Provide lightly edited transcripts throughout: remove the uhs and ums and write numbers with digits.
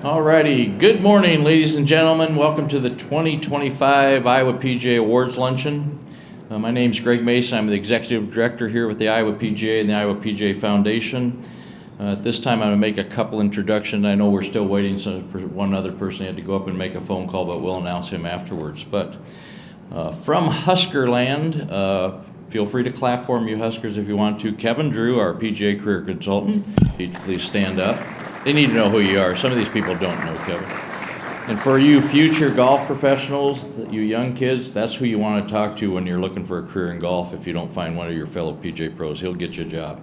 Alrighty, good morning, ladies and gentlemen. Welcome to the 2025 Iowa PGA Awards Luncheon. My name is Greg Mason. I'm the Executive Director here with the Iowa PGA and the Iowa PGA Foundation. At this time, I'm going to make a couple introductions. I know we're still waiting for one other person. He had to go up and make a phone call, but we'll announce him afterwards. But from Huskerland, feel free to clap for him, you Huskers, if you want to. Kevin Drew, our PGA Career Consultant. Please stand up. They need to know who you are. Some of these people don't know, Kevin. And for you future golf professionals, you young kids, that's who you want to talk to when you're looking for a career in golf. If you don't find one of your fellow PGA pros, he'll get you a job.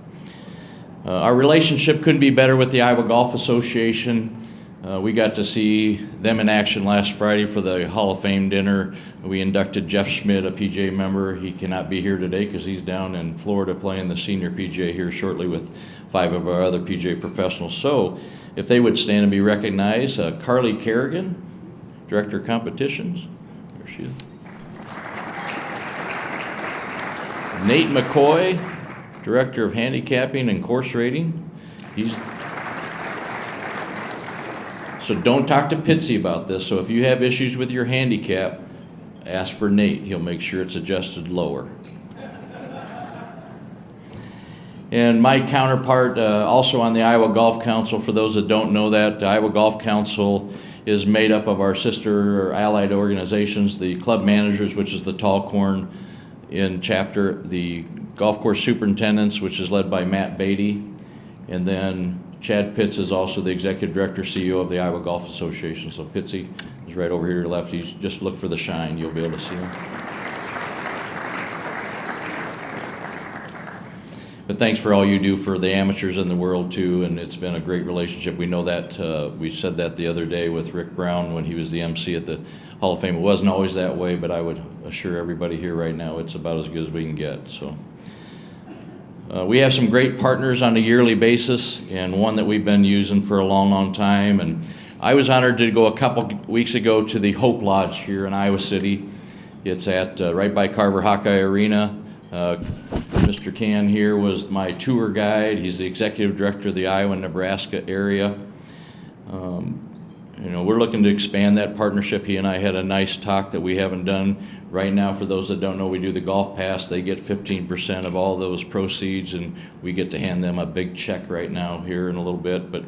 Our relationship couldn't be better with the Iowa Golf Association. We got to see them in action last Friday for the Hall of Fame dinner. We inducted Jeff Schmidt, a PGA member. He cannot be here today because he's down in Florida playing the senior PGA here shortly with 5 of our other PGA professionals. So if they would stand and be recognized, Carly Kerrigan, Director of Competitions. There she is. Nate McCoy, Director of Handicapping and Course Rating. So don't talk to Pitsy about this. So if you have issues with your handicap, ask for Nate. He'll make sure it's adjusted lower. And my counterpart, also on the Iowa Golf Council, for those that don't know that, the Iowa Golf Council is made up of our sister or allied organizations, the club managers, which is the Tall Corn in chapter, the golf course superintendents, which is led by Matt Beatty, and then Chad Pitts is also the Executive Director, CEO of the Iowa Golf Association. So Pitsy is right over here to the left. He's just look for the shine. You'll be able to see him. But thanks for all you do for the amateurs in the world too, and it's been a great relationship. We know that, we said that the other day with Rick Brown when he was the MC at the Hall of Fame. It wasn't always that way, but I would assure everybody here right now it's about as good as we can get. So we have some great partners on a yearly basis, and one that we've been using for a long, long time. And I was honored to go a couple weeks ago to the Hope Lodge here in Iowa City. It's at right by Carver Hawkeye Arena. Mr. Can here was my tour guide. He's the executive director of the Iowa and Nebraska area. We're looking to expand that partnership. He and I had a nice talk that we haven't done. Right now, for those that don't know, we do the Golf Pass. They get 15% of all those proceeds, and we get to hand them a big check right now here in a little bit. But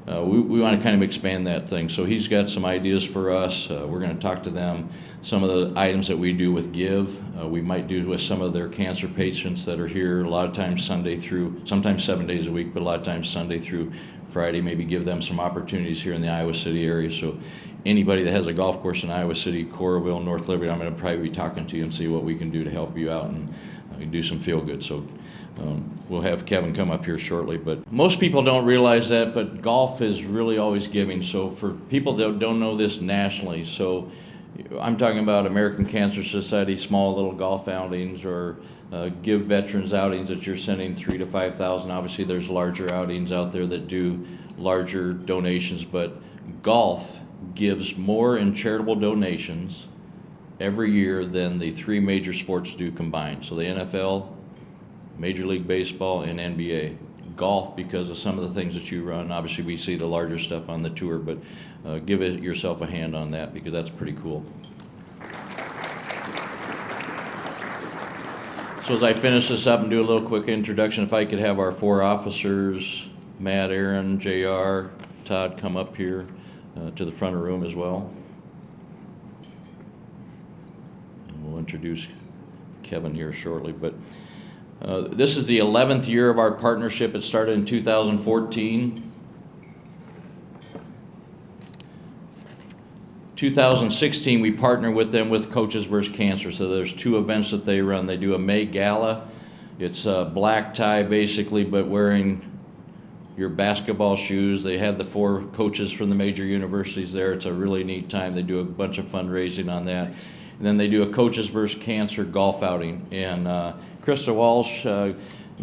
we want to kind of expand that thing. So he's got some ideas for us. We're going to talk to them. Some of the items that we do with Give, we might do with some of their cancer patients that are here a lot of times Sunday through, sometimes 7 days a week, but a lot of times Sunday through Friday, maybe give them some opportunities here in the Iowa City area. So anybody that has a golf course in Iowa City, Coralville, North Liberty, I'm going to probably be talking to you and see what we can do to help you out and do some feel good. So we'll have Kevin come up here shortly. But most people don't realize that, but golf is really always giving. So for people that don't know this nationally, so I'm talking about American Cancer Society, small little golf outings, or Give Veterans outings that you're sending $3,000 to $5,000. Obviously, there's larger outings out there that do larger donations, but golf gives more in charitable donations every year than the 3 major sports do combined. So the NFL, Major League Baseball, and NBA. Golf, because of some of the things that you run. Obviously, we see the larger stuff on the tour, but give yourself a hand on that because that's pretty cool. So as I finish this up and do a little quick introduction, if I could have our 4 officers, Matt, Aaron, JR, Todd, come up here to the front of the room as well. And we'll introduce Kevin here shortly. But this is the 11th year of our partnership. It started in 2014. 2016, we partner with them with Coaches vs. Cancer. So there's 2 events that they run. They do a May Gala. It's a black tie basically, but wearing your basketball shoes. They have the 4 coaches from the major universities there. It's a really neat time. They do a bunch of fundraising on that. And then they do a Coaches vs. Cancer golf outing. And Krista Walsh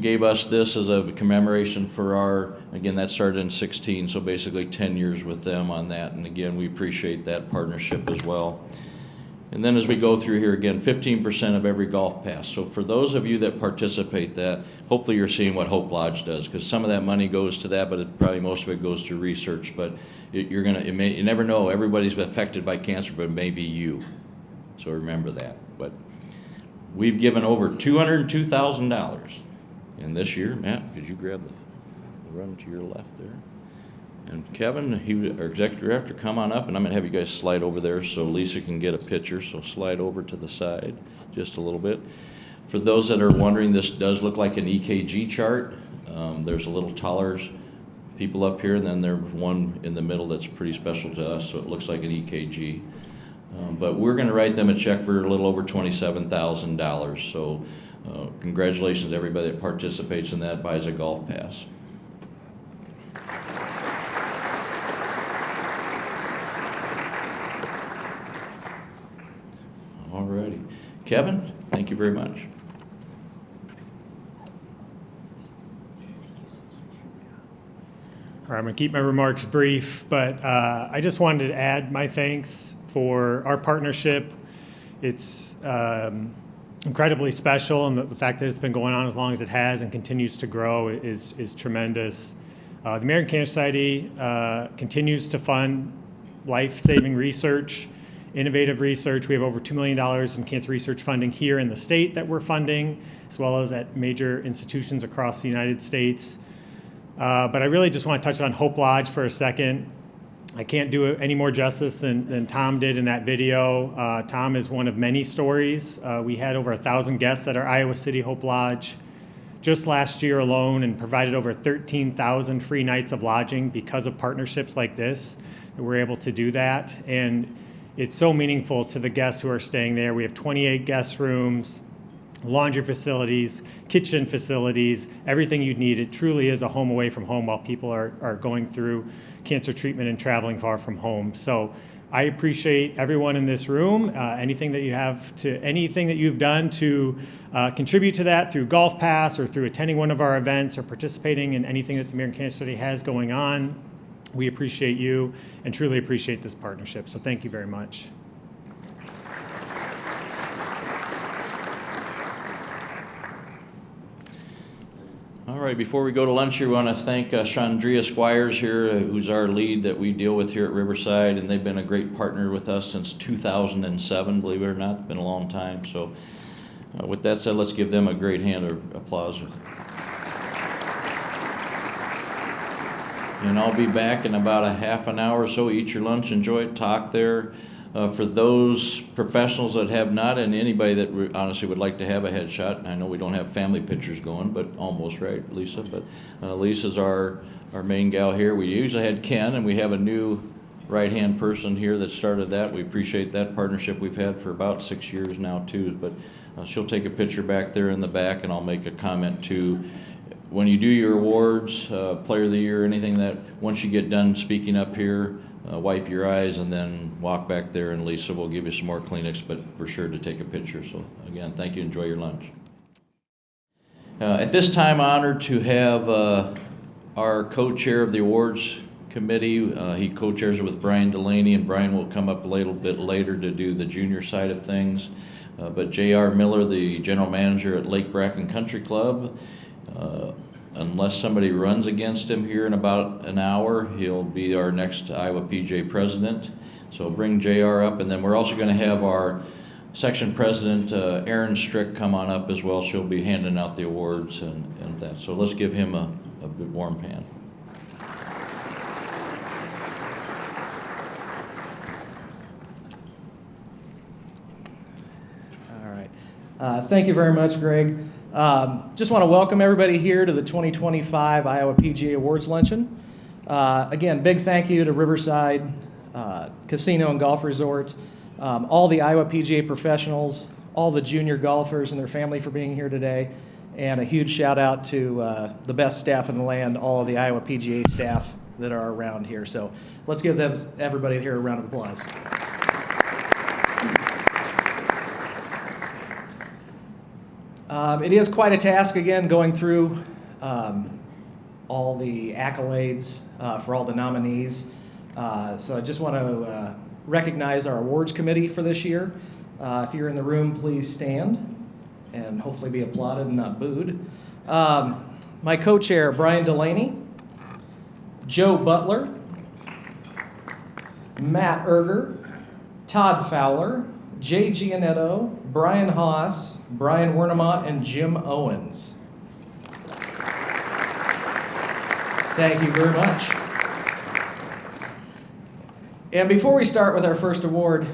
gave us this as a commemoration for our, again, that started in 16, so basically 10 years with them on that. And again, we appreciate that partnership as well. And then as we go through here again, 15% of every golf pass. So for those of you that participate that, hopefully you're seeing what Hope Lodge does, because some of that money goes to that, but probably most of it goes to research. But you never know, everybody's affected by cancer, but maybe you. So remember that. But we've given over $202,000. And this year, Matt, could you grab the run to your left there? And Kevin, our executive director, come on up, and I'm going to have you guys slide over there so Lisa can get a picture. So slide over to the side just a little bit. For those that are wondering, this does look like an EKG chart. There's a little taller people up here, and then there's one in the middle that's pretty special to us, so it looks like an EKG. But we're going to write them a check for a little over $27,000. So congratulations to everybody that participates in that, buys a golf pass. Alrighty. Kevin, thank you very much. All right, I'm going to keep my remarks brief, but I just wanted to add my thanks for our partnership. It's incredibly special, and the fact that it's been going on as long as it has and continues to grow is tremendous. The American Cancer Society continues to fund life-saving research, innovative research. We have over $2 million in cancer research funding here in the state that we're funding, as well as at major institutions across the United States. But I really just want to touch on Hope Lodge for a second. I can't do it any more justice than Tom did in that video. Tom is one of many stories. We had over 1,000 guests at our Iowa City Hope Lodge just last year alone, and provided over 13,000 free nights of lodging because of partnerships like this, that we're able to do that. And it's so meaningful to the guests who are staying there. We have 28 guest rooms, laundry facilities, kitchen facilities, everything you'd need. It truly is a home away from home while people are going through cancer treatment and traveling far from home. So I appreciate everyone in this room, anything that you've done to contribute to that through Golf Pass or through attending one of our events or participating in anything that the American Cancer Society has going on. We appreciate you and truly appreciate this partnership. So thank you very much. All right, before we go to lunch here, we want to thank Chandria Squires here, who's our lead that we deal with here at Riverside, and they've been a great partner with us since 2007, believe it or not. It's been a long time. So with that said, let's give them a great hand of applause. And I'll be back in about a half an hour or so. Eat your lunch, enjoy it, talk there. For those professionals that have not, and anybody that honestly would like to have a headshot, I know we don't have family pictures going, but almost, right, Lisa? But Lisa's our main gal here. We usually had Ken, and we have a new right-hand person here that started that. We appreciate that partnership we've had for about 6 years now, too. But she'll take a picture back there in the back, and I'll make a comment, too. When you do your awards, Player of the Year, anything that, once you get done speaking up here, wipe your eyes and then walk back there, and Lisa will give you some more Kleenex, but for sure to take a picture. So again, thank you. Enjoy your lunch. At this time, honored to have our co-chair of the awards committee. He co-chairs it with Brian Delaney, and Brian will come up a little bit later to do the junior side of things. But J.R. Miller, the general manager at Lake Bracken Country Club, unless somebody runs against him here in about an hour, he'll be our next Iowa PGA president. So bring JR up, and then we're also going to have our section president, Erin Strick, come on up as well. She'll be handing out the awards and that. So let's give him a good warm hand. All right. Thank you very much, Greg. Just want to welcome everybody here to the 2025 Iowa PGA Awards Luncheon. Again, big thank you to Riverside Casino and Golf Resort, all the Iowa PGA professionals, all the junior golfers and their family for being here today, and a huge shout out to the best staff in the land, all of the Iowa PGA staff that are around here. So let's give them, everybody here, a round of applause. It is quite a task, again, going through all the accolades for all the nominees. So I just want to recognize our awards committee for this year. If you're in the room, please stand and hopefully be applauded and not booed. My co-chair, Brian Delaney, Joe Butler, Matt Erger, Todd Fowler, Jay Gianetto, Brian Haas, Brian Wernemont, and Jim Owens. Thank you very much. And before we start with our first award,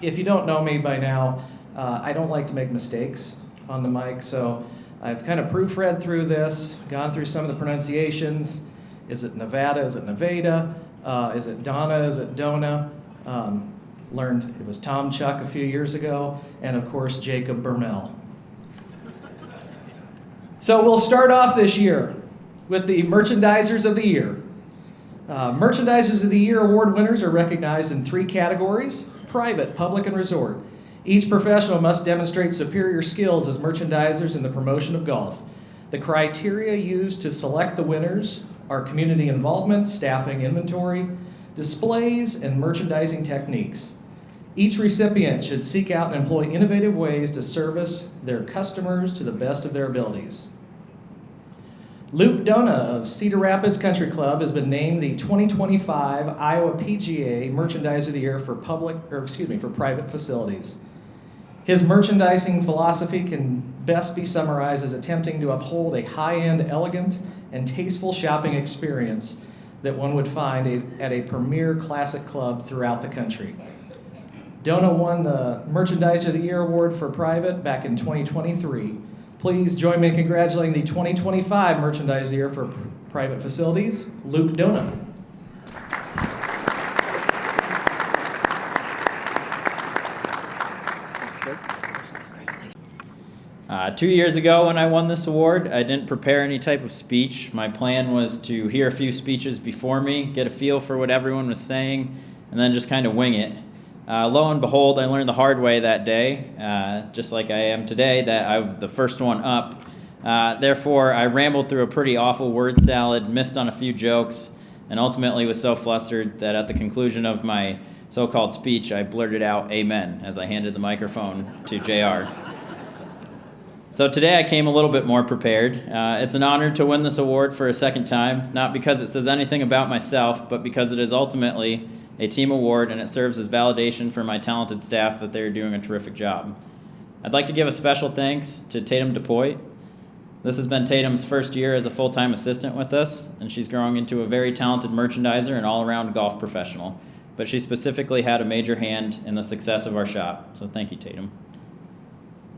if you don't know me by now, I don't like to make mistakes on the mic, so I've kind of proofread through this, gone through some of the pronunciations. Is it Nevada? Is it Nevada? Is it Donna? Is it Dona? Learned it was Tom Chuck a few years ago, and of course, Jacob Bermel. So we'll start off this year with the Merchandisers of the Year. Merchandisers of the Year award winners are recognized in 3 categories: private, public, and resort. Each professional must demonstrate superior skills as merchandisers in the promotion of golf. The criteria used to select the winners are community involvement, staffing, inventory, displays, and merchandising techniques. Each recipient should seek out and employ innovative ways to service their customers to the best of their abilities. Luke Dona of Cedar Rapids Country Club has been named the 2025 Iowa PGA Merchandiser of the Year for private facilities. His merchandising philosophy can best be summarized as attempting to uphold a high-end, elegant, and tasteful shopping experience that one would find at a premier classic club throughout the country. Dona won the Merchandiser of the Year award for private back in 2023. Please join me in congratulating the 2025 Merchandiser of the Year for private facilities, Luke Dona. 2 years ago when I won this award, I didn't prepare any type of speech. My plan was to hear a few speeches before me, get a feel for what everyone was saying, and then just kind of wing it. Lo and behold, I learned the hard way that day, just like I am today, that I'm the first one up. Therefore, I rambled through a pretty awful word salad, missed on a few jokes, and ultimately was so flustered that at the conclusion of my so-called speech, I blurted out "Amen" as I handed the microphone to JR. So today I came a little bit more prepared. It's an honor to win this award for a second time, not because it says anything about myself, but because it is ultimately a team award and it serves as validation for my talented staff that they're doing a terrific job. I'd like to give a special thanks to Tatum DePoit. This has been Tatum's first year as a full-time assistant with us, and she's growing into a very talented merchandiser and all-around golf professional. But she specifically had a major hand in the success of our shop, so thank you, Tatum.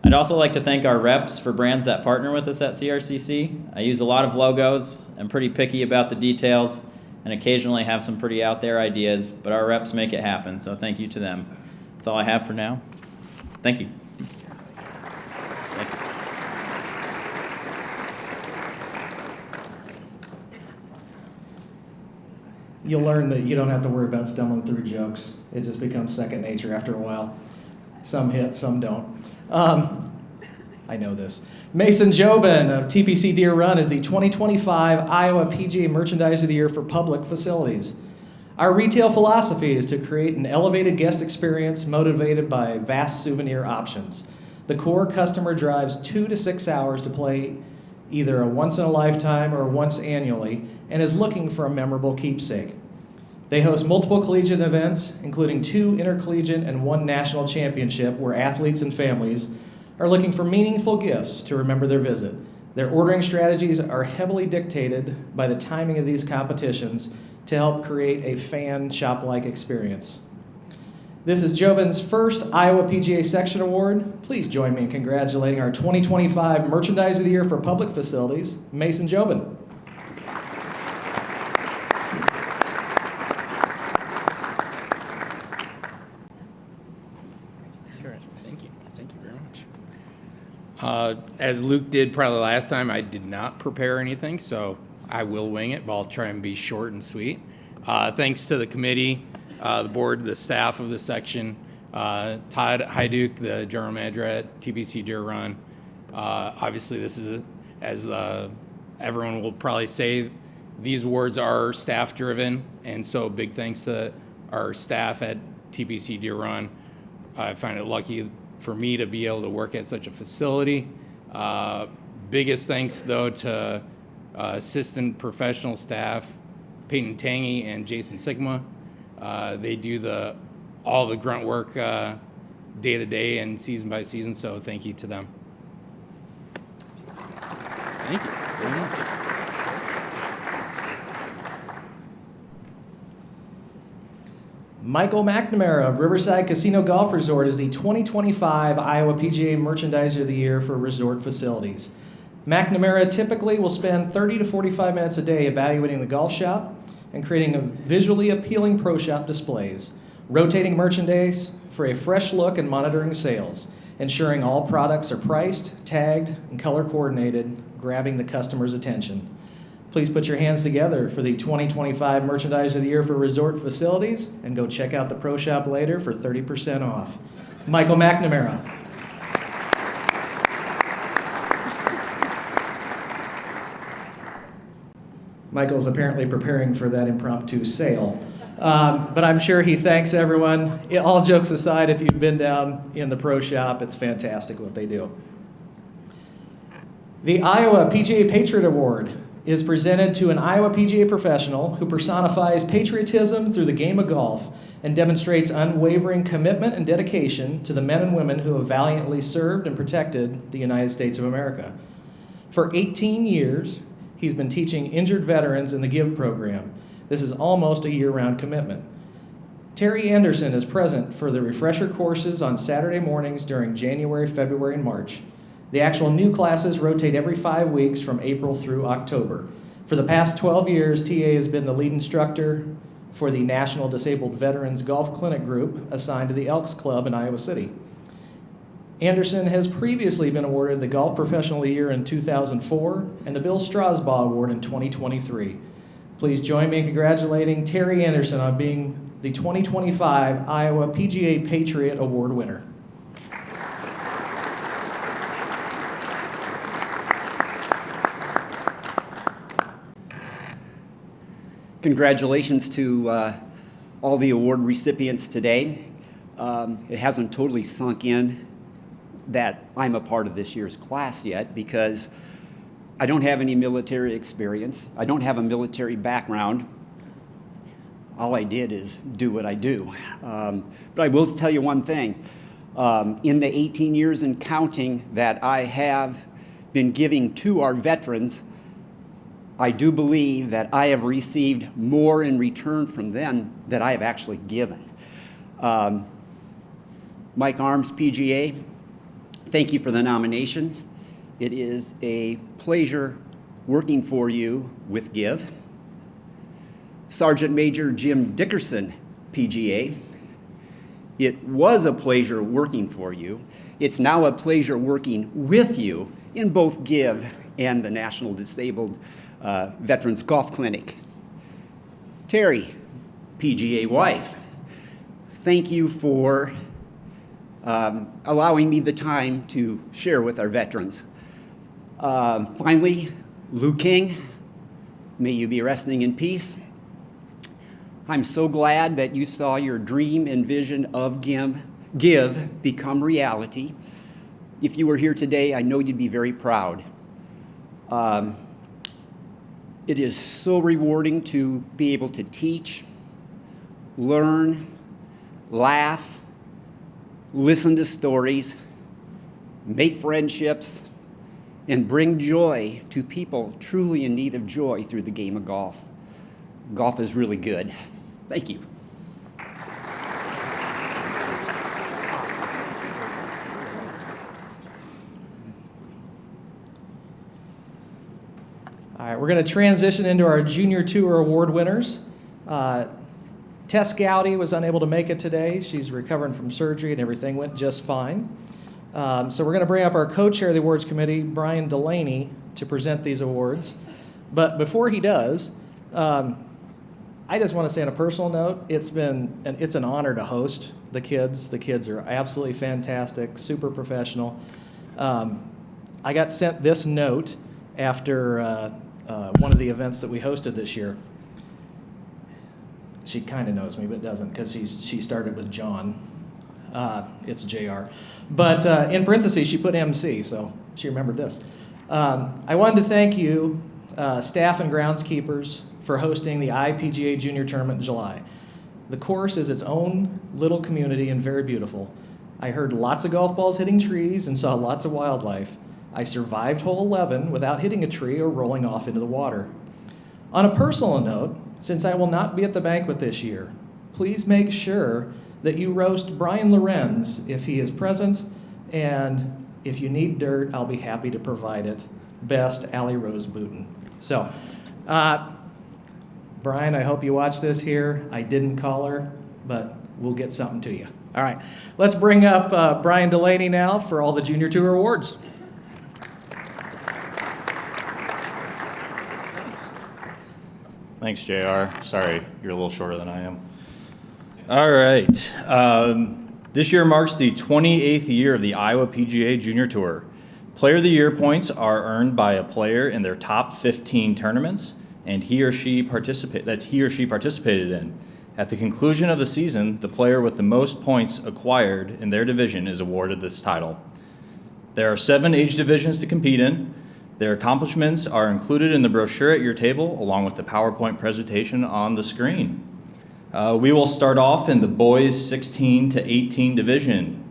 I'd also like to thank our reps for brands that partner with us at CRCC. I use a lot of logos. I'm pretty picky about the details and occasionally have some pretty out there ideas, but our reps make it happen, so thank you to them. That's all I have for now. Thank you. Thank you. You'll learn that you don't have to worry about stumbling through jokes. It just becomes second nature after a while. Some hit, some don't. I know this. Mason Jobin of TPC Deer Run is the 2025 Iowa PGA Merchandiser of the Year for public facilities. Our retail philosophy is to create an elevated guest experience motivated by vast souvenir options. The core customer drives 2 to 6 hours to play either a once-in-a-lifetime or once annually and is looking for a memorable keepsake. They host multiple collegiate events, including 2 intercollegiate and 1 national championship, where athletes and families are looking for meaningful gifts to remember their visit. Their ordering strategies are heavily dictated by the timing of these competitions to help create a fan shop-like experience. This is Jobin's first Iowa PGA Section Award. Please join me in congratulating our 2025 Merchandiser of the Year for public facilities, Mason Jobin. Thank you very much. As Luke did probably last time, I did not prepare anything, so I will wing it, but I'll try and be short and sweet. Thanks to the committee, the board, the staff of the section, Todd Hyduke, the general manager at TPC Deer Run. Obviously, this is, as everyone will probably say, these awards are staff-driven, and so big thanks to our staff at TPC Deer Run. I find it lucky for me to be able to work at such a facility. Biggest thanks, though, to assistant professional staff, Peyton Tangy and Jason Sigma. They do all the grunt work day to day and season by season, so thank you to them. Thank you very much. Michael McNamara of Riverside Casino Golf Resort is the 2025 Iowa PGA Merchandiser of the Year for resort facilities. McNamara typically will spend 30 to 45 minutes a day evaluating the golf shop and creating a visually appealing pro shop displays, rotating merchandise for a fresh look and monitoring sales, ensuring all products are priced, tagged, and color coordinated, grabbing the customer's attention. Please put your hands together for the 2025 Merchandiser of the Year for resort facilities and go check out the pro shop later for 30% off. Michael McNamara. Michael's apparently preparing for that impromptu sale. But I'm sure he thanks everyone. All jokes aside, if you've been down in the pro shop, it's fantastic what they do. The Iowa PGA Patriot Award is presented to an Iowa PGA professional who personifies patriotism through the game of golf and demonstrates unwavering commitment and dedication to the men and women who have valiantly served and protected the United States of America. For 18 years, he's been teaching injured veterans in the GIVE program. This is almost a year-round commitment. Terry Anderson is present for the refresher courses on Saturday mornings during January, February, and March. The actual new classes rotate every 5 weeks from April through October. For the past 12 years, TA has been the lead instructor for the National Disabled Veterans Golf Clinic Group assigned to the Elks Club in Iowa City. Anderson has previously been awarded the Golf Professional of the Year in 2004 and the Bill Strasbaugh Award in 2023. Please join me in congratulating Terry Anderson on being the 2025 Iowa PGA Patriot Award winner. Congratulations to all the award recipients today. It hasn't totally sunk in that I'm a part of this year's class yet because I don't have any military experience. I don't have a military background. All I did is do what I do. But I will tell you one thing. In the 18 years and counting that I have been giving to our veterans, I do believe that I have received more in return from them than I have actually given. Mike Arms, PGA, thank you for the nomination. It is a pleasure working for you with GIVE. Sergeant Major Jim Dickerson, PGA, it was a pleasure working for you. It's now a pleasure working with you in both GIVE and the National Disabled Veterans Golf Clinic. Terry, PGA wife, thank you for allowing me the time to share with our veterans. Finally, Lou King, may you be resting in peace. I'm so glad that you saw your dream and vision of GIVE become reality. If you were here today, I know you'd be very proud. It is so rewarding to be able to teach, learn, laugh, listen to stories, make friendships, and bring joy to people truly in need of joy through the game of golf. Golf is really good. Thank you. All right, we're going to transition into our Junior Tour Award winners. Tess Gowdy was unable to make it today. She's recovering from surgery and everything went just fine. So we're going to bring up our co-chair of the awards committee, Brian Delaney, to present these awards. But before he does, I just want to say on a personal note, it's an honor to host the kids. The kids are absolutely fantastic, super professional. I got sent this note after one of the events that we hosted this year. She kind of knows me, but doesn't because she started with John. It's JR. But in parentheses, she put MC, so she remembered this. I wanted to thank you, staff and groundskeepers, for hosting the IPGA Junior Tournament in July. The course is its own little community and very beautiful. I heard lots of golf balls hitting trees and saw lots of wildlife. I survived hole 11 without hitting a tree or rolling off into the water. On a personal note, since I will not be at the banquet this year, please make sure that you roast Brian Lorenz if he is present, and if you need dirt, I'll be happy to provide it. Best, Allie Rose Booten. So, Brian, I hope you watch this here. I didn't call her, but we'll get something to you. All right, let's bring up Brian Delaney now for all the Junior Tour awards. Thanks, JR. Sorry, you're a little shorter than I am. All right. This year marks the 28th year of the Iowa PGA Junior Tour. Player of the Year points are earned by a player in their top 15 tournaments, and he or she participated in. At the conclusion of the season, the player with the most points acquired in their division is awarded this title. There are 7 age divisions to compete in. Their accomplishments are included in the brochure at your table, along with the PowerPoint presentation on the screen. We will start off in the boys 16 to 18 division.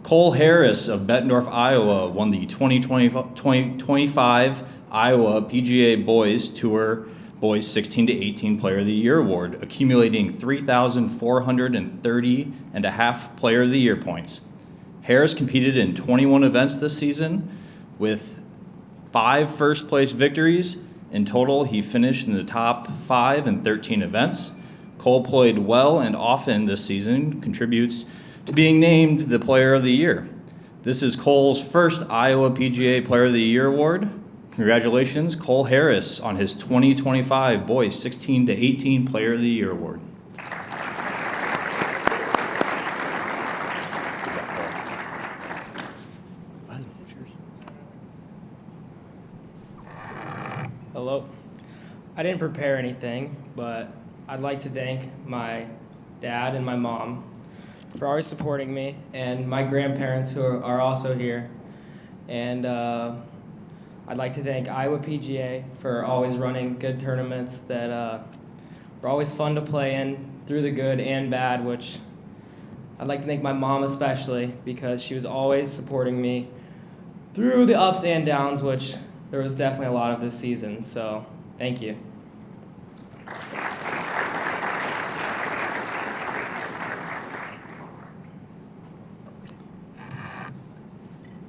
Cole Harris of Bettendorf, Iowa, won the 2025 Iowa PGA Boys Tour Boys 16 to 18 Player of the Year Award, accumulating 3,430.5 Player of the Year points. Harris competed in 21 events this season with 5 first-place victories. In total, he finished in the top 5 in 13 events. Cole played well and often this season, contributes to being named the Player of the Year. This is Cole's first Iowa PGA Player of the Year award. Congratulations, Cole Harris, on his 2025 Boys 16 to 18 Player of the Year award. Hello. I didn't prepare anything, but I'd like to thank my dad and my mom for always supporting me, and my grandparents who are also here. And I'd like to thank Iowa PGA for always running good tournaments that were always fun to play in through the good and bad, which I'd like to thank my mom especially because she was always supporting me through the ups and downs, which there was definitely a lot of this season. So thank you.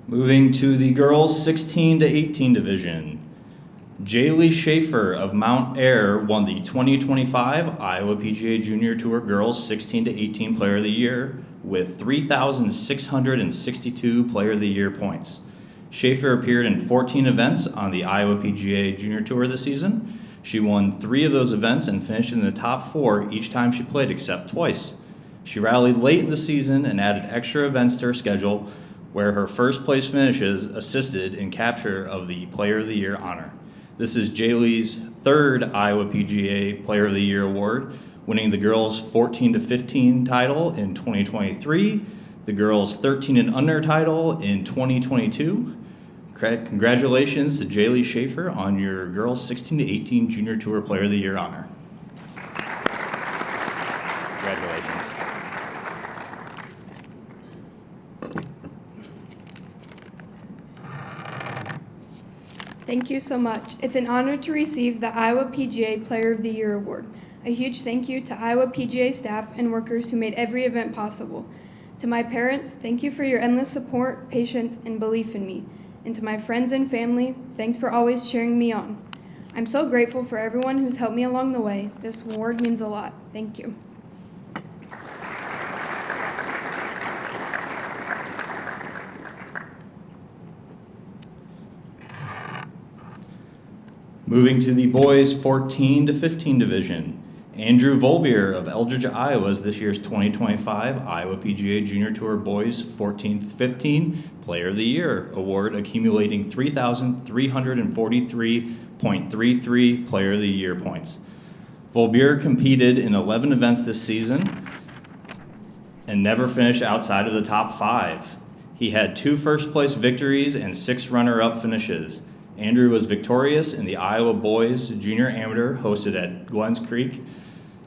Moving to the girls 16 to 18 division. Jaylee Schaefer of Mount Air won the 2025 Iowa PGA Junior Tour Girls 16 to 18 Player of the Year with 3,662 Player of the Year points. Schaefer appeared in 14 events on the Iowa PGA Junior Tour this season. She won 3 of those events and finished in the top 4 each time she played except twice. She rallied late in the season and added extra events to her schedule, where her first place finishes assisted in capture of the Player of the Year honor. This is Jaylee's 3rd Iowa PGA Player of the Year award, winning the girls 14 to 15 title in 2023, the girls 13 and under title in 2022. Congratulations to Jaylee Schaefer on your girls 16 to 18 Junior Tour Player of the Year honor. Congratulations. Thank you so much. It's an honor to receive the Iowa PGA Player of the Year award. A huge thank you to Iowa PGA staff and workers who made every event possible. To my parents, thank you for your endless support, patience, and belief in me. And to my friends and family, thanks for always cheering me on. I'm so grateful for everyone who's helped me along the way. This award means a lot. Thank you. Moving to the boys 14 to 15 division. Andrew Volbier of Eldridge, Iowa is this year's 2025 Iowa PGA Junior Tour Boys 14 to 15 Player of the Year award, accumulating 3,343.33 Player of the Year points. Volbier competed in 11 events this season and never finished outside of the top 5. He had 2 first-place victories and 6 runner-up finishes. Andrew was victorious in the Iowa Boys Junior Amateur hosted at Glens Creek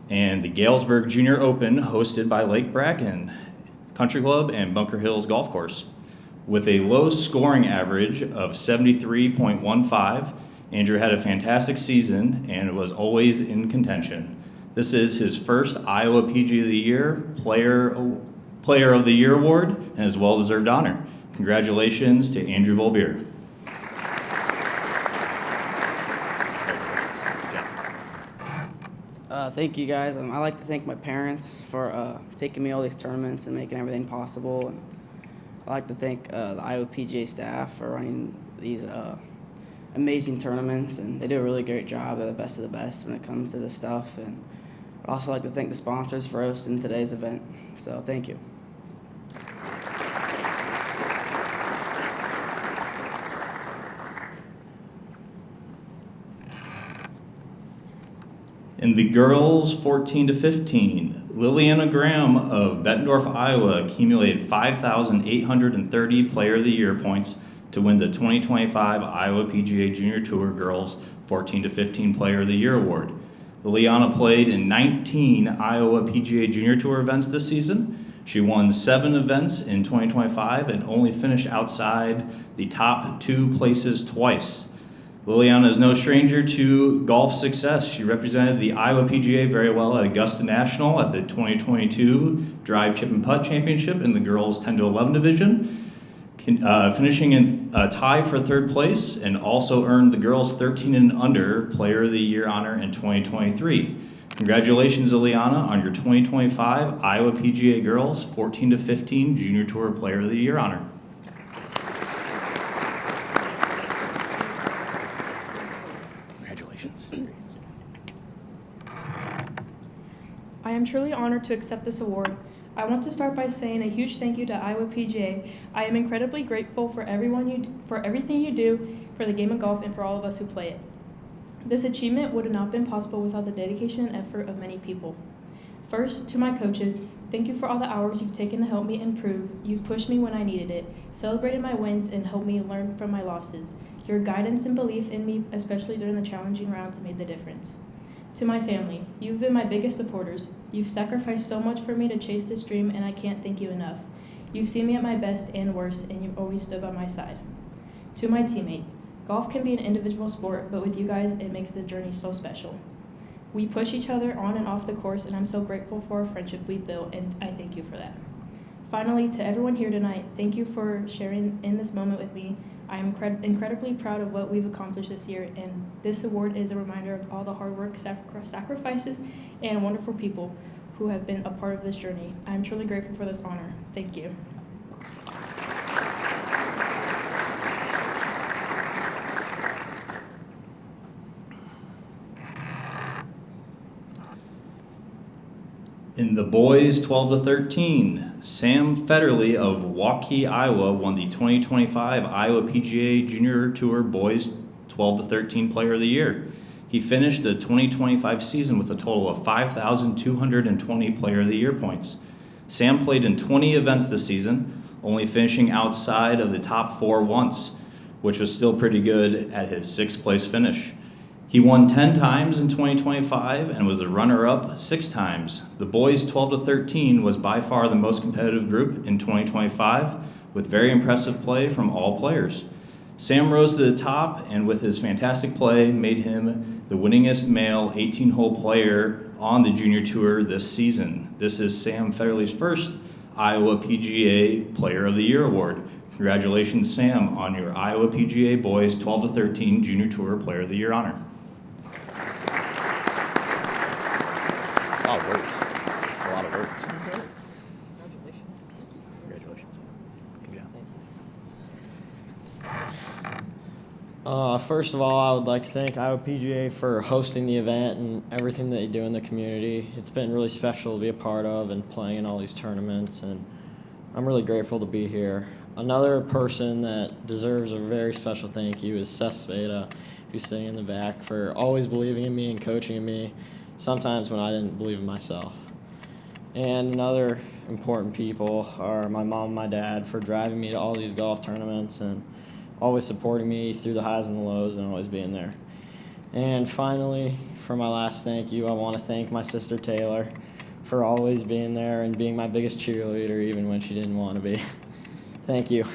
and the Galesburg Junior Open hosted by Lake Bracken Country Club and Bunker Hills Golf Course. With a low scoring average of 73.15, Andrew had a fantastic season and was always in contention. This is his first Iowa PGA of the Year Player of the Year award and his well-deserved honor. Congratulations to Andrew Volbier. Thank you guys. I'd like to thank my parents for taking me all these tournaments and making everything possible. And I'd like to thank the Iowa PGA staff for running these amazing tournaments, and they do a really great job. They're the best of the best when it comes to this stuff. And I'd also like to thank the sponsors for hosting today's event. So thank you. In the girls 14 to 15, Liliana Graham of Bettendorf, Iowa accumulated 5,830 Player of the Year points to win the 2025 Iowa PGA Junior Tour Girls 14 to 15 Player of the Year award. Liliana played in 19 Iowa PGA Junior Tour events this season. She won 7 events in 2025 and only finished outside the top 2 places twice. Liliana is no stranger to golf success. She represented the Iowa PGA very well at Augusta National at the 2022 Drive, Chip, and Putt Championship in the girls 10 to 11 division, finishing in a tie for 3rd place, and also earned the girls 13 and under Player of the Year honor in 2023. Congratulations, Liliana, on your 2025 Iowa PGA Girls 14 to 15 Junior Tour Player of the Year honor. I am truly honored to accept this award. I want to start by saying a huge thank you to Iowa PGA. I am incredibly grateful for everything you do for the game of golf and for all of us who play it. This achievement would have not been possible without the dedication and effort of many people. First, to my coaches, thank you for all the hours you've taken to help me improve. You've pushed me when I needed it, celebrated my wins, and helped me learn from my losses. Your guidance and belief in me, especially during the challenging rounds, made the difference. To my family, you've been my biggest supporters. You've sacrificed so much for me to chase this dream, and I can't thank you enough. You've seen me at my best and worst, and you've always stood by my side. To my teammates, golf can be an individual sport, but with you guys, it makes the journey so special. We push each other on and off the course, and I'm so grateful for our friendship we built, and I thank you for that. Finally, to everyone here tonight, thank you for sharing in this moment with me. I am incredibly proud of what we've accomplished this year, and this award is a reminder of all the hard work, sacrifices, and wonderful people who have been a part of this journey. I am truly grateful for this honor. Thank you. In the boys 12 to 13, Sam Federle of Waukee, Iowa won the 2025 Iowa PGA Junior Tour Boys 12 to 13 Player of the Year. He finished the 2025 season with a total of 5,220 Player of the Year points. Sam played in 20 events this season, only finishing outside of the top 4 once, which was still pretty good at his 6th place finish. He won 10 times in 2025 and was a runner-up 6 times. The boys 12 to 13 was by far the most competitive group in 2025, with very impressive play from all players. Sam rose to the top and with his fantastic play made him the winningest male 18-hole player on the Junior Tour this season. This is Sam Federle's first Iowa PGA Player of the Year award. Congratulations, Sam, on your Iowa PGA Boys 12 to 13 Junior Tour Player of the Year honor. A lot of words. A lot of words. Congratulations. Congratulations. Good job. First of all, I would like to thank Iowa PGA for hosting the event and everything that they do in the community. It's been really special to be a part of and playing in all these tournaments, and I'm really grateful to be here. Another person that deserves a very special thank you is Seth Sveda, who's sitting in the back, for always believing in me and coaching me. sometimes when I didn't believe in myself. And another important people are my mom and my dad for driving me to all these golf tournaments and always supporting me through the highs and the lows and always being there. And finally, for my last thank you, I want to thank my sister Taylor for always being there and being my biggest cheerleader even when she didn't want to be. Thank you.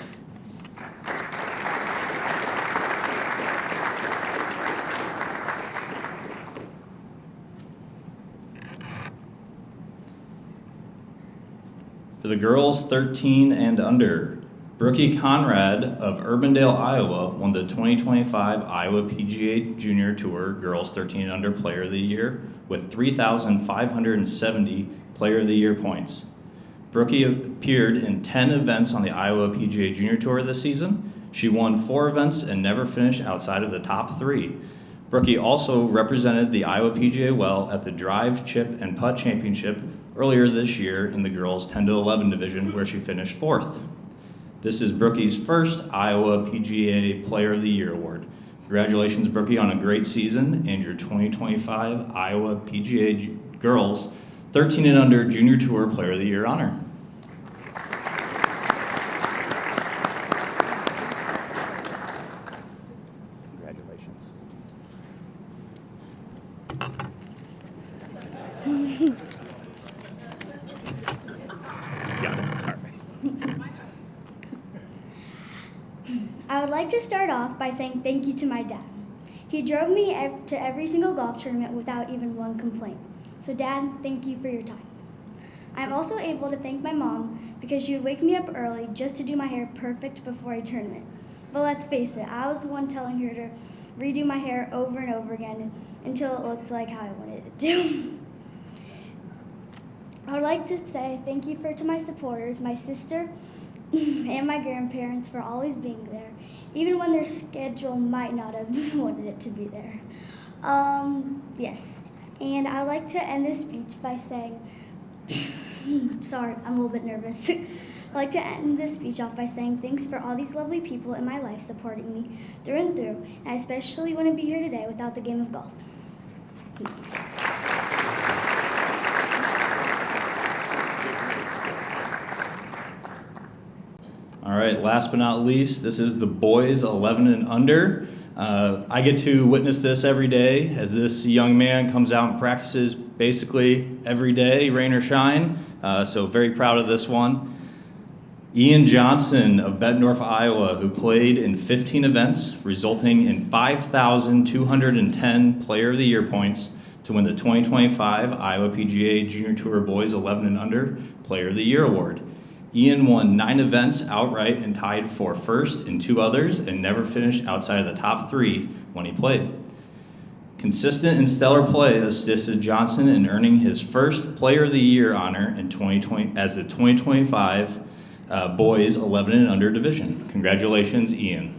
For the girls 13 and under, Brookie Conrad of Urbandale, Iowa won the 2025 Iowa PGA Junior Tour Girls 13 and Under Player of the Year with 3,570 Player of the Year points. Brookie appeared in 10 events on the Iowa PGA Junior Tour this season. She won 4 events and never finished outside of the top 3. Brookie also represented the Iowa PGA well at the Drive, Chip, and Putt Championship earlier this year in the girls 10 to 11 division, where she finished 4th. This is Brookie's first Iowa PGA Player of the Year award. Congratulations, Brookie, on a great season and your 2025 Iowa PGA Girls 13 and Under Junior Tour Player of the Year honor. Congratulations. Got it. All right. I would like to start off by saying thank you to my dad. He drove me to every single golf tournament without even one complaint. So Dad, thank you for your time. I'm also able to thank my mom because she would wake me up early just to do my hair perfect before a tournament. But let's face it, I was the one telling her to redo my hair over and over again until it looked like how I wanted it to. I would like to say thank you to my supporters, my sister, and my grandparents for always being there, even when their schedule might not have wanted it to be there. Yes. And I'd like to end this speech by saying, sorry, I'm a little bit nervous. I'd like to end this speech off by saying thanks for all these lovely people in my life supporting me through and through, and I especially wouldn't be here today without the game of golf. All right, last but not least, this is the boys 11 and under. I get to witness this every day as this young man comes out and practices basically every day, rain or shine. So very proud of this one. Ian Johnson of Bettendorf, Iowa, who played in 15 events, resulting in 5,210 Player of the Year points to win the 2025 Iowa PGA Junior Tour Boys 11 and Under Player of the Year award. Ian won 9 events outright and tied for first in 2 others and never finished outside of the top 3 when he played. Consistent and stellar play assisted Johnson in earning his first Player of the Year honor in 2020 as the 2025 Boys 11 and Under division. Congratulations, Ian.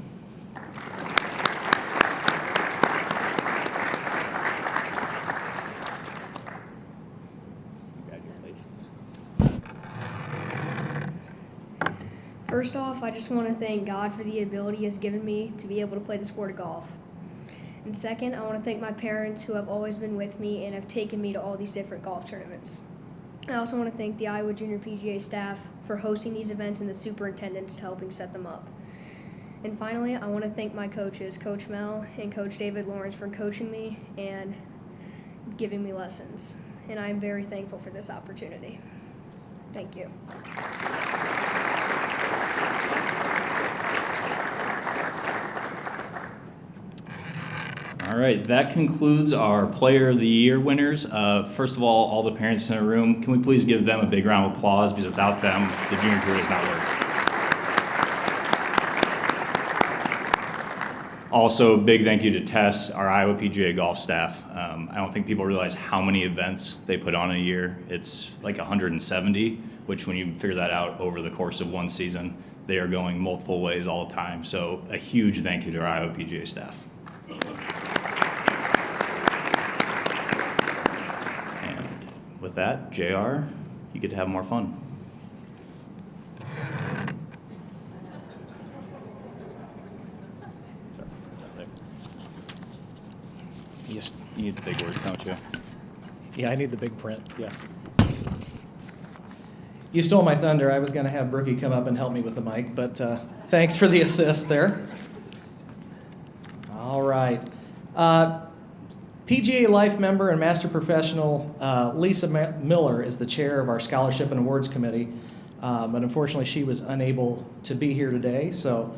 First off, I just want to thank God for the ability He has given me to be able to play the sport of golf. And second, I want to thank my parents who have always been with me and have taken me to all these different golf tournaments. I also want to thank the Iowa Junior PGA staff for hosting these events and the superintendents helping set them up. And finally, I want to thank my coaches, Coach Mel and Coach David Lawrence, for coaching me and giving me lessons. And I'm very thankful for this opportunity. Thank you. All right, that concludes our Player of the Year winners. First of all the parents in the room, can we please give them a big round of applause, because without them, the junior tour does not work. Also, big thank you to Tess, our Iowa PGA golf staff. I don't think people realize how many events they put on a year. It's like 170, which when you figure that out over the course of one season, they are going multiple ways all the time. So a huge thank you to our Iowa PGA staff. And with that, JR, you get to have more fun. You need the big words, don't you? Yeah, I need the big print, yeah. You stole my thunder. I was going to have Brookie come up and help me with the mic, but thanks for the assist there. All right. PGA Life member and Master Professional Lisa Miller is the chair of our Scholarship and Awards Committee, but unfortunately she was unable to be here today, so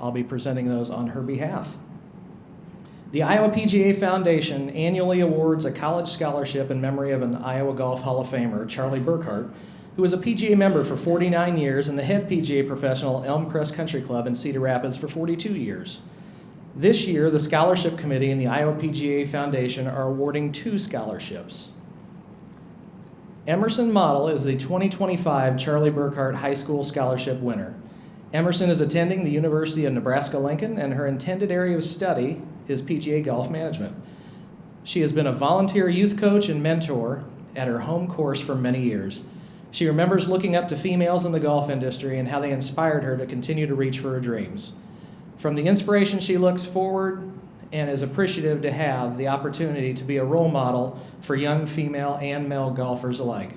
I'll be presenting those on her behalf. The Iowa PGA Foundation annually awards a college scholarship in memory of an Iowa Golf Hall of Famer, Charlie Burkhart, who was a PGA member for 49 years and the head PGA professional at Elm Crest Country Club in Cedar Rapids for 42 years. This year, the Scholarship Committee and the Iowa PGA Foundation are awarding 2 scholarships. Emerson Model is the 2025 Charlie Burkhart High School Scholarship winner. Emerson is attending the University of Nebraska-Lincoln, and her intended area of study is PGA golf management. She has been a volunteer youth coach and mentor at her home course for many years. She remembers looking up to females in the golf industry and how they inspired her to continue to reach for her dreams. From the inspiration, she looks forward and is appreciative to have the opportunity to be a role model for young female and male golfers alike.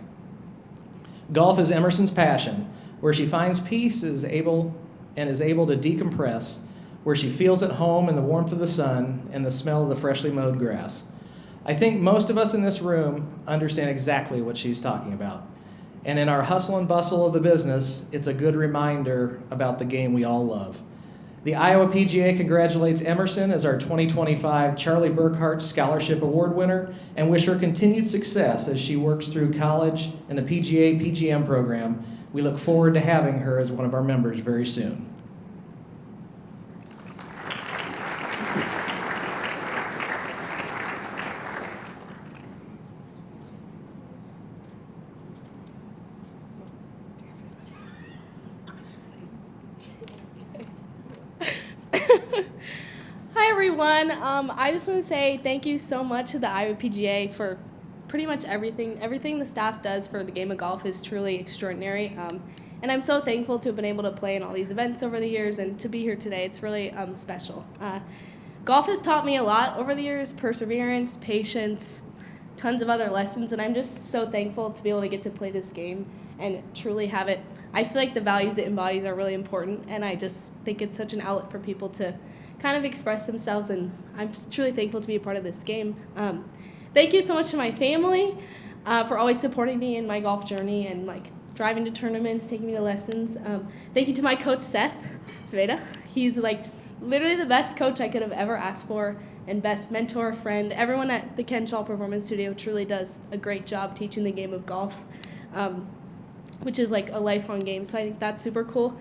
Golf is Emerson's passion, where she finds peace is able to decompress, where she feels at home in the warmth of the sun and the smell of the freshly mowed grass. I think most of us in this room understand exactly what she's talking about. And in our hustle and bustle of the business, it's a good reminder about the game we all love. The Iowa PGA congratulates Emerson as our 2025 Charlie Burkhart Scholarship Award winner and wish her continued success as she works through college and the PGA PGM program. We look forward to having her as one of our members very soon. Hi everyone. I just want to say thank you so much to the Iowa PGA for pretty much everything. Everything the staff does for the game of golf is truly extraordinary. And I'm so thankful to have been able to play in all these events over the years and to be here today. It's really special. Golf has taught me a lot over the years: perseverance, patience, tons of other lessons, and I'm just so thankful to be able to get to play this game and truly have it. I feel like the values it embodies are really important, and I just think it's such an outlet for people to kind of express themselves, and I'm truly thankful to be a part of this game. Thank you so much to my family for always supporting me in my golf journey and like driving to tournaments, taking me to lessons. Thank you to my coach, Seth Zveda. He's like literally the best coach I could have ever asked for and best mentor, friend. Everyone at the Ken Shaw Performance Studio truly does a great job teaching the game of golf, which is like a lifelong game, so I think that's super cool.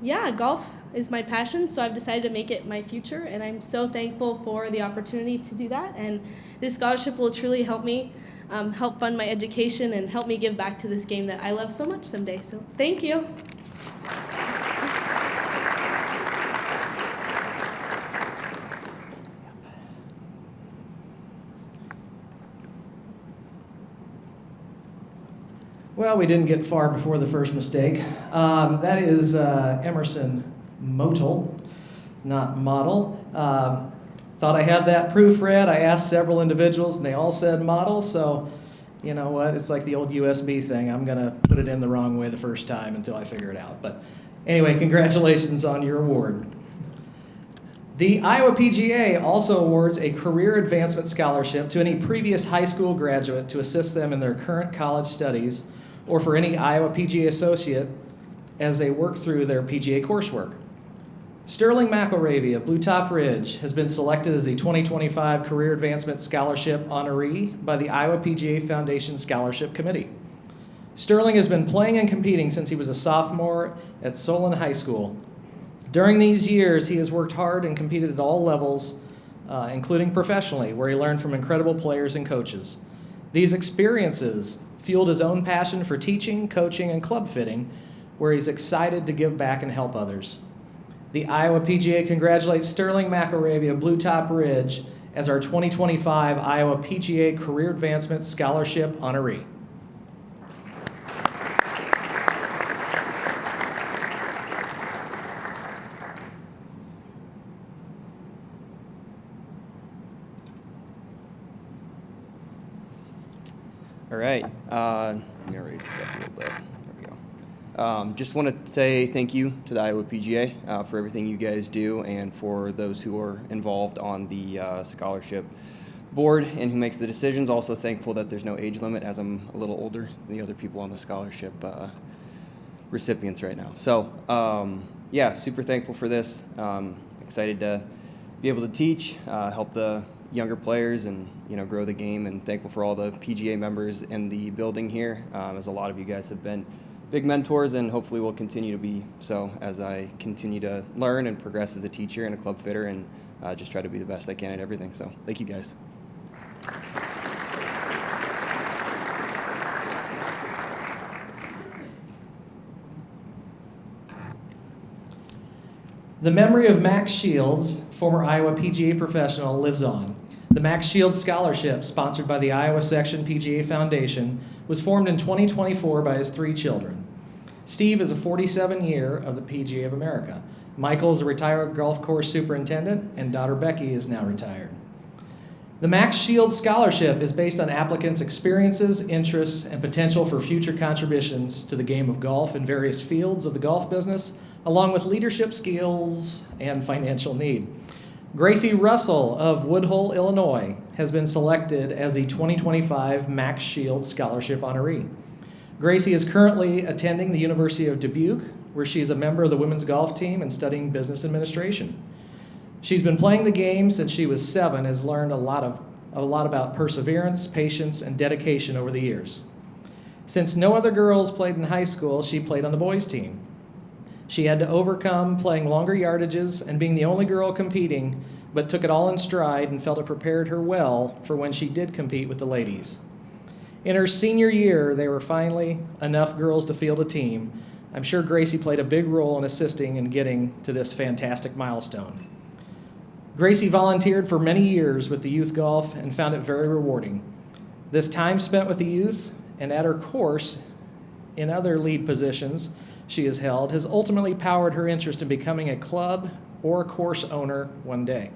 Yeah, golf is my passion, so I've decided to make it my future, and I'm so thankful for the opportunity to do that, and this scholarship will truly help me help fund my education and help me give back to this game that I love so much someday, so thank you. Well, we didn't get far before the first mistake. That is Emerson Motel, not Model. Thought I had that proofread. I asked several individuals, and they all said Model, so you know what? It's like the old USB thing. I'm going to put it in the wrong way the first time until I figure it out. But anyway, congratulations on your award. The Iowa PGA also awards a Career Advancement Scholarship to any previous high school graduate to assist them in their current college studies, or for any Iowa PGA associate as they work through their PGA coursework. Sterling McElravy of Blue Top Ridge has been selected as the 2025 Career Advancement Scholarship honoree by the Iowa PGA Foundation Scholarship Committee. Sterling has been playing and competing since he was a sophomore at Solon High School. During these years, he has worked hard and competed at all levels, including professionally, where he learned from incredible players and coaches. These experiences fueled his own passion for teaching, coaching, and club fitting, where he's excited to give back and help others. The Iowa PGA congratulates Sterling McElravy of Blue Top Ridge as our 2025 Iowa PGA Career Advancement Scholarship honoree. All right. I'm going to raise this up a little bit. There we go. Just want to say thank you to the Iowa PGA for everything you guys do and for those who are involved on the scholarship board and who makes the decisions. Also thankful that there's no age limit, as I'm a little older than the other people on the scholarship recipients right now. So yeah, super thankful for this. Excited to be able to teach, help the younger players, and grow the game, and thankful for all the PGA members in the building here, as a lot of you guys have been big mentors and hopefully will continue to be so as I continue to learn and progress as a teacher and a club fitter, and just try to be the best I can at everything. So thank you guys. The memory of Max Shields, former Iowa PGA professional, lives on. The Max Shields Scholarship, sponsored by the Iowa Section PGA Foundation, was formed in 2024 by his 3 children. Steve is a 47-year of the PGA of America. Michael is a retired golf course superintendent, and daughter Becky is now retired. The Max Shields Scholarship is based on applicants' experiences, interests, and potential for future contributions to the game of golf in various fields of the golf business, along with leadership skills and financial need. Gracie Russell of Woodhull, Illinois, has been selected as the 2025 Max Shields Scholarship honoree. Gracie is currently attending the University of Dubuque, where she is a member of the women's golf team and studying business administration. She's been playing the game since she was 7, has learned a lot about perseverance, patience, and dedication over the years. Since no other girls played in high school, she played on the boys' team. She had to overcome playing longer yardages and being the only girl competing, but took it all in stride and felt it prepared her well for when she did compete with the ladies. In her senior year, there were finally enough girls to field a team. I'm sure Gracie played a big role in assisting in getting to this fantastic milestone. Gracie volunteered for many years with the youth golf and found it very rewarding. This time spent with the youth and at her course in other lead positions she has held has ultimately powered her interest in becoming a club or a course owner one day.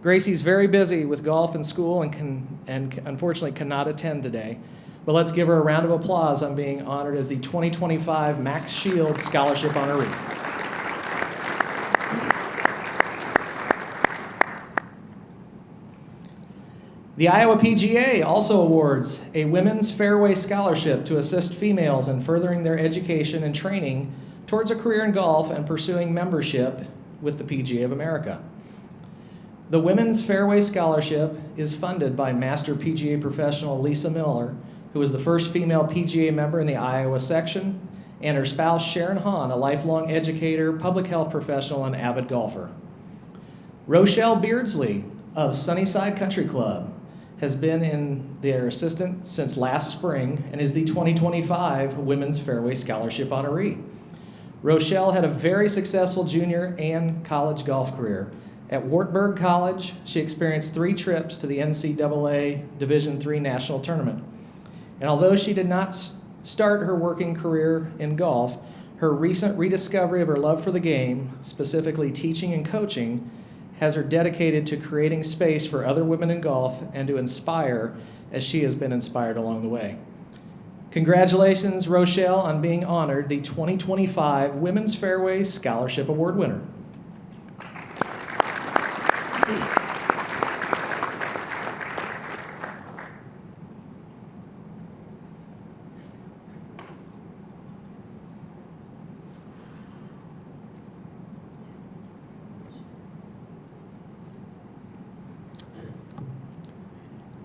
Gracie's very busy with golf and school and unfortunately cannot attend today, but let's give her a round of applause on being honored as the 2025 Max Shields Scholarship honoree. The Iowa PGA also awards a Women's Fairway Scholarship to assist females in furthering their education and training towards a career in golf and pursuing membership with the PGA of America. The Women's Fairway Scholarship is funded by Master PGA professional Lisa Miller, who is the first female PGA member in the Iowa section, and her spouse Sharon Hahn, a lifelong educator, public health professional, and avid golfer. Rochelle Beardsley of Sunnyside Country Club has been in their assistant since last spring and is the 2025 Women's Fairway Scholarship honoree. Rochelle had a very successful junior and college golf career. At Wartburg College, she experienced 3 trips to the NCAA Division III National Tournament. And although she did not start her working career in golf, her recent rediscovery of her love for the game, specifically teaching and coaching, has her dedicated to creating space for other women in golf and to inspire as she has been inspired along the way. Congratulations, Rochelle, on being honored the 2025 Women's Fairway Scholarship Award winner.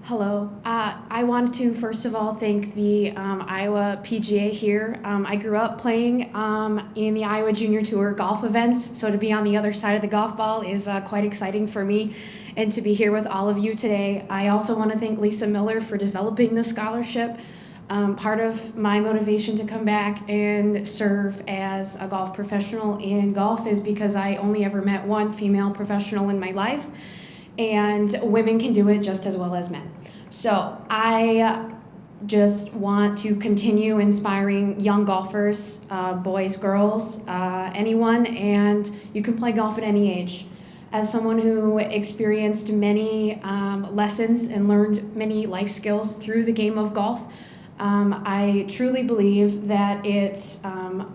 Hello. I want to first of all thank the Iowa PGA here. I grew up playing in the Iowa Junior Tour golf events, so to be on the other side of the golf ball is quite exciting for me, and to be here with all of you today. I also want to thank Lisa Miller for developing the scholarship. Part of my motivation to come back and serve as a golf professional in golf is because I only ever met one female professional in my life, and women can do it just as well as men. So I just want to continue inspiring young golfers, boys, girls, anyone, and you can play golf at any age. As someone who experienced many lessons and learned many life skills through the game of golf, I truly believe that it's a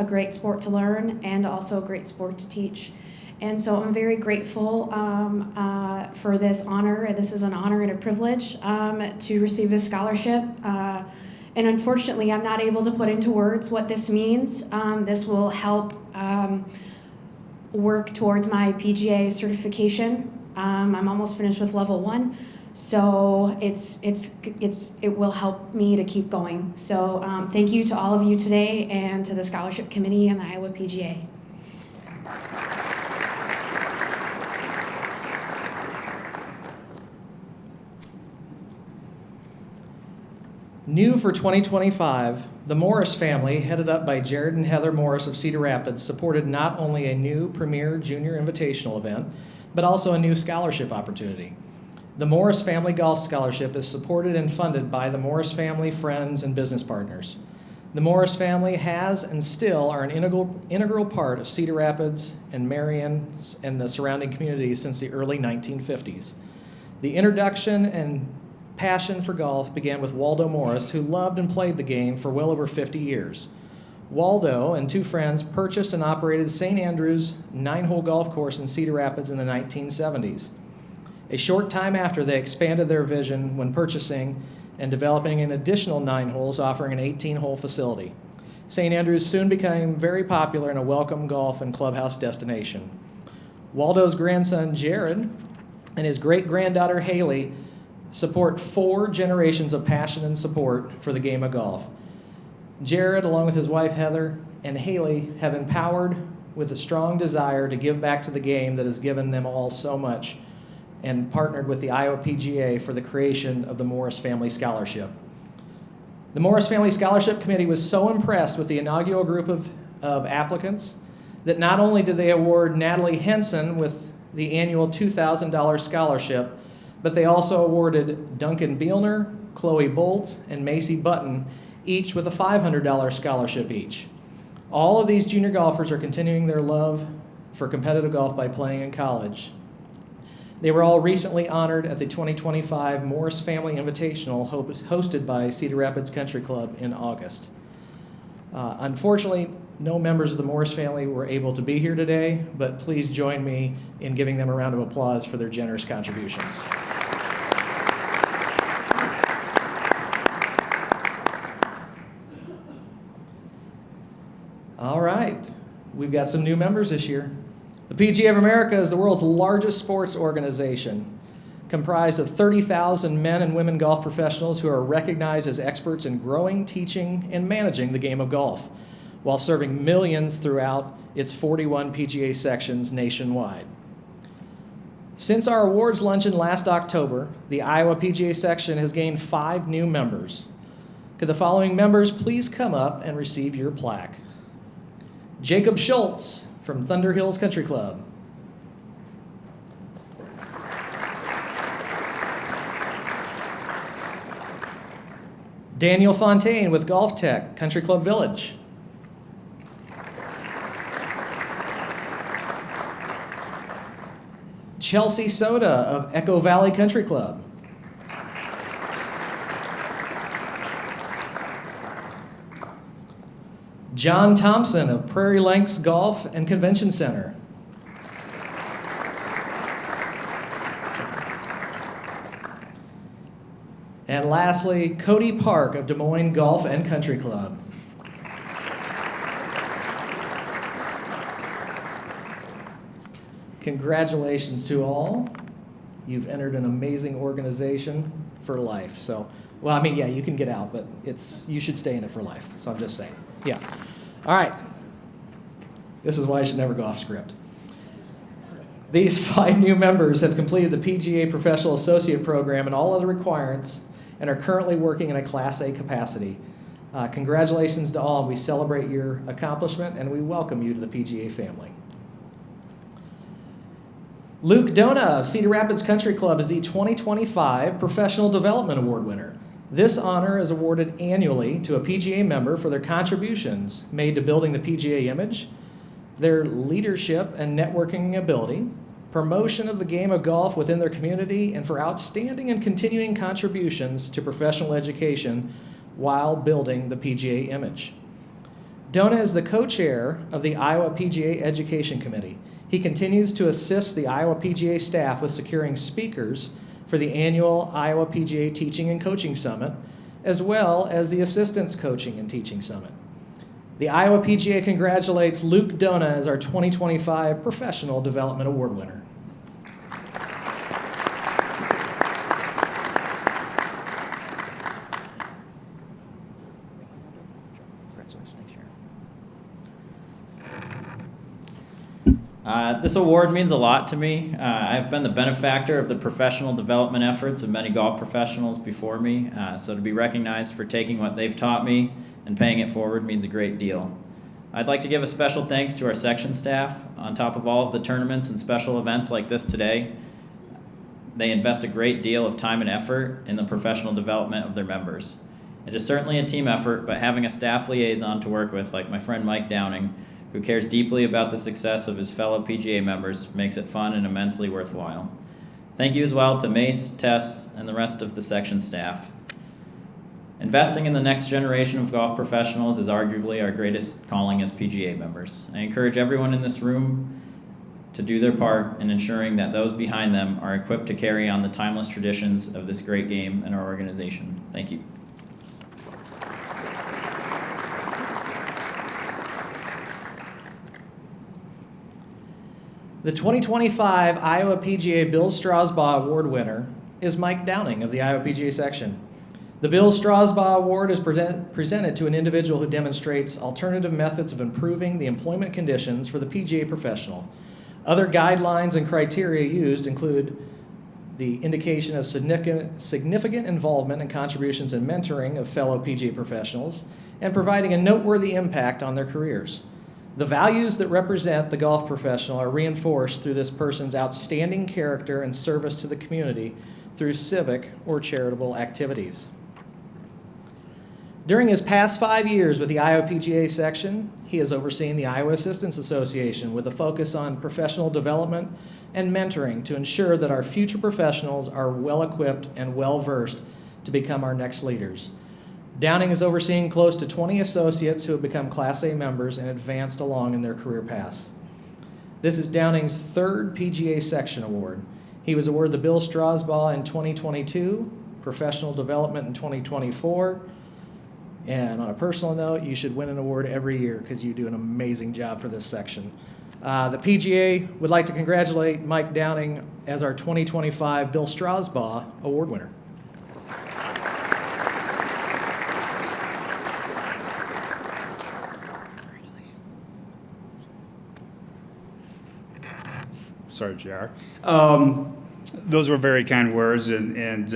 great sport to learn and also a great sport to teach. And so I'm very grateful for this honor. This is an honor and a privilege to receive this scholarship. And unfortunately, I'm not able to put into words what this means. This will help work towards my PGA certification. I'm almost finished with level 1, so it will help me to keep going. So thank you to all of you today and to the scholarship committee and the Iowa PGA. New for 2025, the Morris family, headed up by Jared and Heather Morris of Cedar Rapids, supported not only a new Premier Junior Invitational event, but also a new scholarship opportunity. The Morris Family Golf Scholarship is supported and funded by the Morris family, friends, and business partners. The Morris family has and still are an integral part of Cedar Rapids and Marion and the surrounding communities since the early 1950s. The introduction and passion for golf began with Waldo Morris, who loved and played the game for well over 50 years. Waldo and 2 friends purchased and operated St. Andrews 9-hole golf course in Cedar Rapids in the 1970s. A short time after, they expanded their vision when purchasing and developing an additional 9 holes, offering an 18-hole facility. St. Andrews soon became very popular and a welcome golf and clubhouse destination. Waldo's grandson, Jared, and his great-granddaughter, Haley, support 4 generations of passion and support for the game of golf. Jared, along with his wife Heather and Haley, have empowered with a strong desire to give back to the game that has given them all so much, and partnered with the Iowa PGA for the creation of the Morris Family Scholarship. The Morris Family Scholarship Committee was so impressed with the inaugural group of applicants that not only did they award Natalie Henson with the annual $2,000 scholarship, but they also awarded Duncan Bielner, Chloe Bolt, and Macy Button, each with a $500 scholarship each. All of these junior golfers are continuing their love for competitive golf by playing in college. They were all recently honored at the 2025 Morris Family Invitational hosted by Cedar Rapids Country Club in August. Unfortunately, no members of the Morris family were able to be here today, but please join me in giving them a round of applause for their generous contributions. All right, we've got some new members this year. The PGA of America is the world's largest sports organization, comprised of 30,000 men and women golf professionals who are recognized as experts in growing, teaching, and managing the game of golf, while serving millions throughout its 41 PGA sections nationwide. Since our awards luncheon last October, the Iowa PGA section has gained 5 new members. Could the following members please come up and receive your plaque? Jacob Schultz from Thunder Hills Country Club. Daniel Fontaine with Golf Tech, Country Club Village. Chelsea Soda of Echo Valley Country Club. John Thompson of Prairie Lakes Golf and Convention Center. And lastly, Cody Park of Des Moines Golf and Country Club. Congratulations to all. You've entered an amazing organization for life. So, well, I mean, yeah, you can get out, but you should stay in it for life. So I'm just saying. Yeah. All right. This is why I should never go off script. These 5 new members have completed the PGA Professional Associate Program and all other requirements and are currently working in a Class A capacity. Congratulations to all. We celebrate your accomplishment and we welcome you to the PGA family. Luke Dona of Cedar Rapids Country Club is the 2025 Professional Development Award winner. This honor is awarded annually to a PGA member for their contributions made to building the PGA image, their leadership and networking ability, promotion of the game of golf within their community, and for outstanding and continuing contributions to professional education while building the PGA image. Dona is the co-chair of the Iowa PGA Education Committee. He continues to assist the Iowa PGA staff with securing speakers for the annual Iowa PGA Teaching and Coaching Summit, as well as the Assistants Coaching and Teaching Summit. The Iowa PGA congratulates Luke Dona as our 2025 Professional Development Award winner. This award means a lot to me. I've been the benefactor of the professional development efforts of many golf professionals before me, so to be recognized for taking what they've taught me and paying it forward means a great deal. I'd like to give a special thanks to our section staff. On top of all of the tournaments and special events like this today, they invest a great deal of time and effort in the professional development of their members. It is certainly a team effort, but having a staff liaison to work with, like my friend Mike Downing, who cares deeply about the success of his fellow PGA members, makes it fun and immensely worthwhile. Thank you as well to Mace, Tess, and the rest of the section staff. Investing in the next generation of golf professionals is arguably our greatest calling as PGA members. I encourage everyone in this room to do their part in ensuring that those behind them are equipped to carry on the timeless traditions of this great game and our organization. Thank you. The 2025 Iowa PGA Bill Strasbaugh Award winner is Mike Downing of the Iowa PGA section. The Bill Strasbaugh Award is presented to an individual who demonstrates alternative methods of improving the employment conditions for the PGA professional. Other guidelines and criteria used include the indication of significant involvement and contributions in mentoring of fellow PGA professionals and providing a noteworthy impact on their careers. The values that represent the golf professional are reinforced through this person's outstanding character and service to the community through civic or charitable activities. During his past 5 years with the Iowa PGA section, he has overseen the Iowa Assistants Association with a focus on professional development and mentoring to ensure that our future professionals are well-equipped and well-versed to become our next leaders. Downing is overseeing close to 20 associates who have become Class A members and advanced along in their career paths. This is Downing's third PGA Section Award. He was awarded the Bill Strasbaugh in 2022, Professional Development in 2024, and on a personal note, you should win an award every year because you do an amazing job for this section. The PGA would like to congratulate Mike Downing as our 2025 Bill Strasbaugh Award winner. Sorry, JR. Those were very kind words, and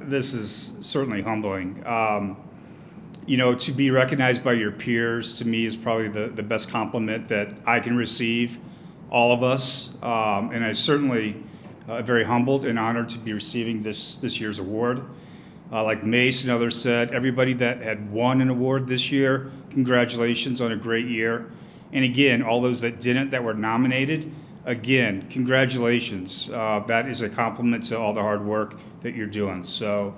this is certainly humbling. You know, to be recognized by your peers, to me, is probably the best compliment that I can receive, all of us. And I certainly very humbled and honored to be receiving this year's award. Like Mace and others said, everybody that had won an award this year, congratulations on a great year. And again, all those that didn't, that were nominated, again, congratulations. That is a compliment to all the hard work that you're doing. So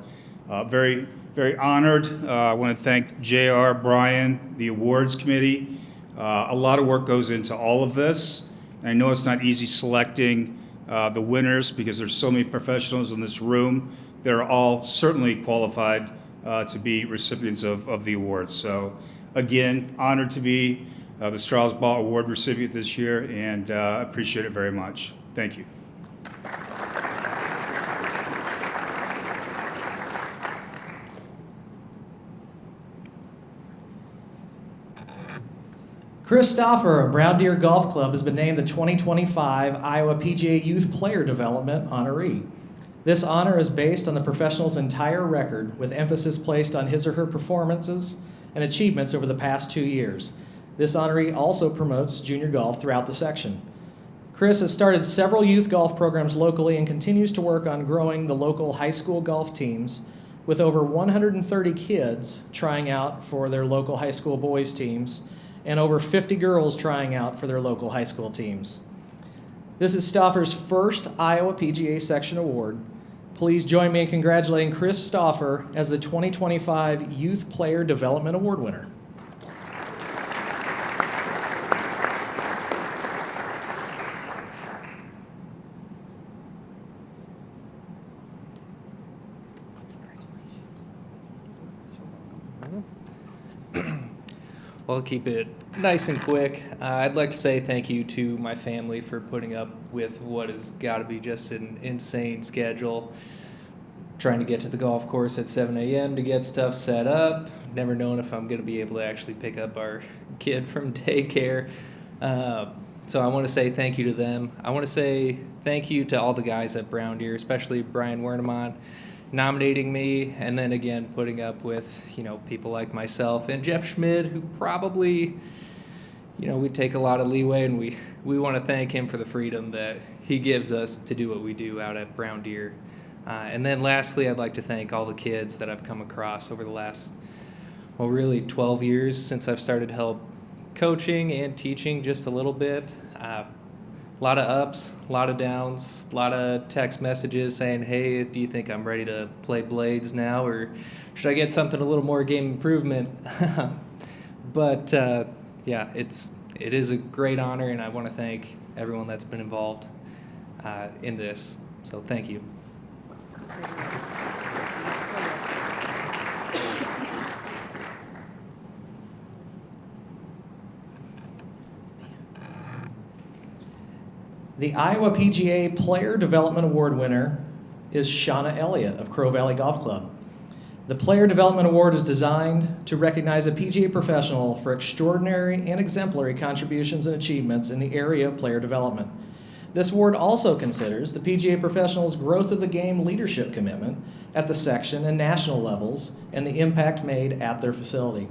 very, very honored. I want to thank JR, Brian, the awards committee. A lot of work goes into all of this. And I know it's not easy selecting the winners because there's so many professionals in this room. They're all certainly qualified to be recipients of the awards. So again, honored to be the Strasbaugh Award recipient this year, and appreciate it very much. Thank you. Chris Stauffer of Brown Deer Golf Club has been named the 2025 Iowa PGA Youth Player Development honoree. This honor is based on the professional's entire record, with emphasis placed on his or her performances and achievements over the past 2 years. This honoree also promotes junior golf throughout the section. Chris has started several youth golf programs locally and continues to work on growing the local high school golf teams, with over 130 kids trying out for their local high school boys teams and over 50 girls trying out for their local high school teams. This is Stauffer's first Iowa PGA Section Award. Please join me in congratulating Chris Stauffer as the 2025 Youth Player Development Award winner. Well, I'll keep it nice and quick. I'd like to say thank you to my family for putting up with what has got to be just an insane schedule. Trying to get to the golf course at 7 a.m. to get stuff set up. Never known if I'm going to be able to actually pick up our kid from daycare. So I want to say thank you to them. I want to say thank you to all the guys at Brown Deer, especially Brian Wernemont, nominating me, and then again putting up with, people like myself and Jeff Schmid, who probably, we take a lot of leeway, and we want to thank him for the freedom that he gives us to do what we do out at Brown Deer. And then lastly, I'd like to thank all the kids that I've come across over the last, really 12 years since I've started help coaching and teaching just a little bit. A lot of ups, a lot of downs, a lot of text messages saying, hey, do you think I'm ready to play blades now, or should I get something a little more game improvement? But yeah, it is a great honor, and I want to thank everyone that's been involved in this. So thank you. The Iowa PGA Player Development Award winner is Shauna Elliott of Crow Valley Golf Club. The Player Development Award is designed to recognize a PGA professional for extraordinary and exemplary contributions and achievements in the area of player development. This award also considers the PGA professional's growth of the game leadership commitment at the section and national levels and the impact made at their facility.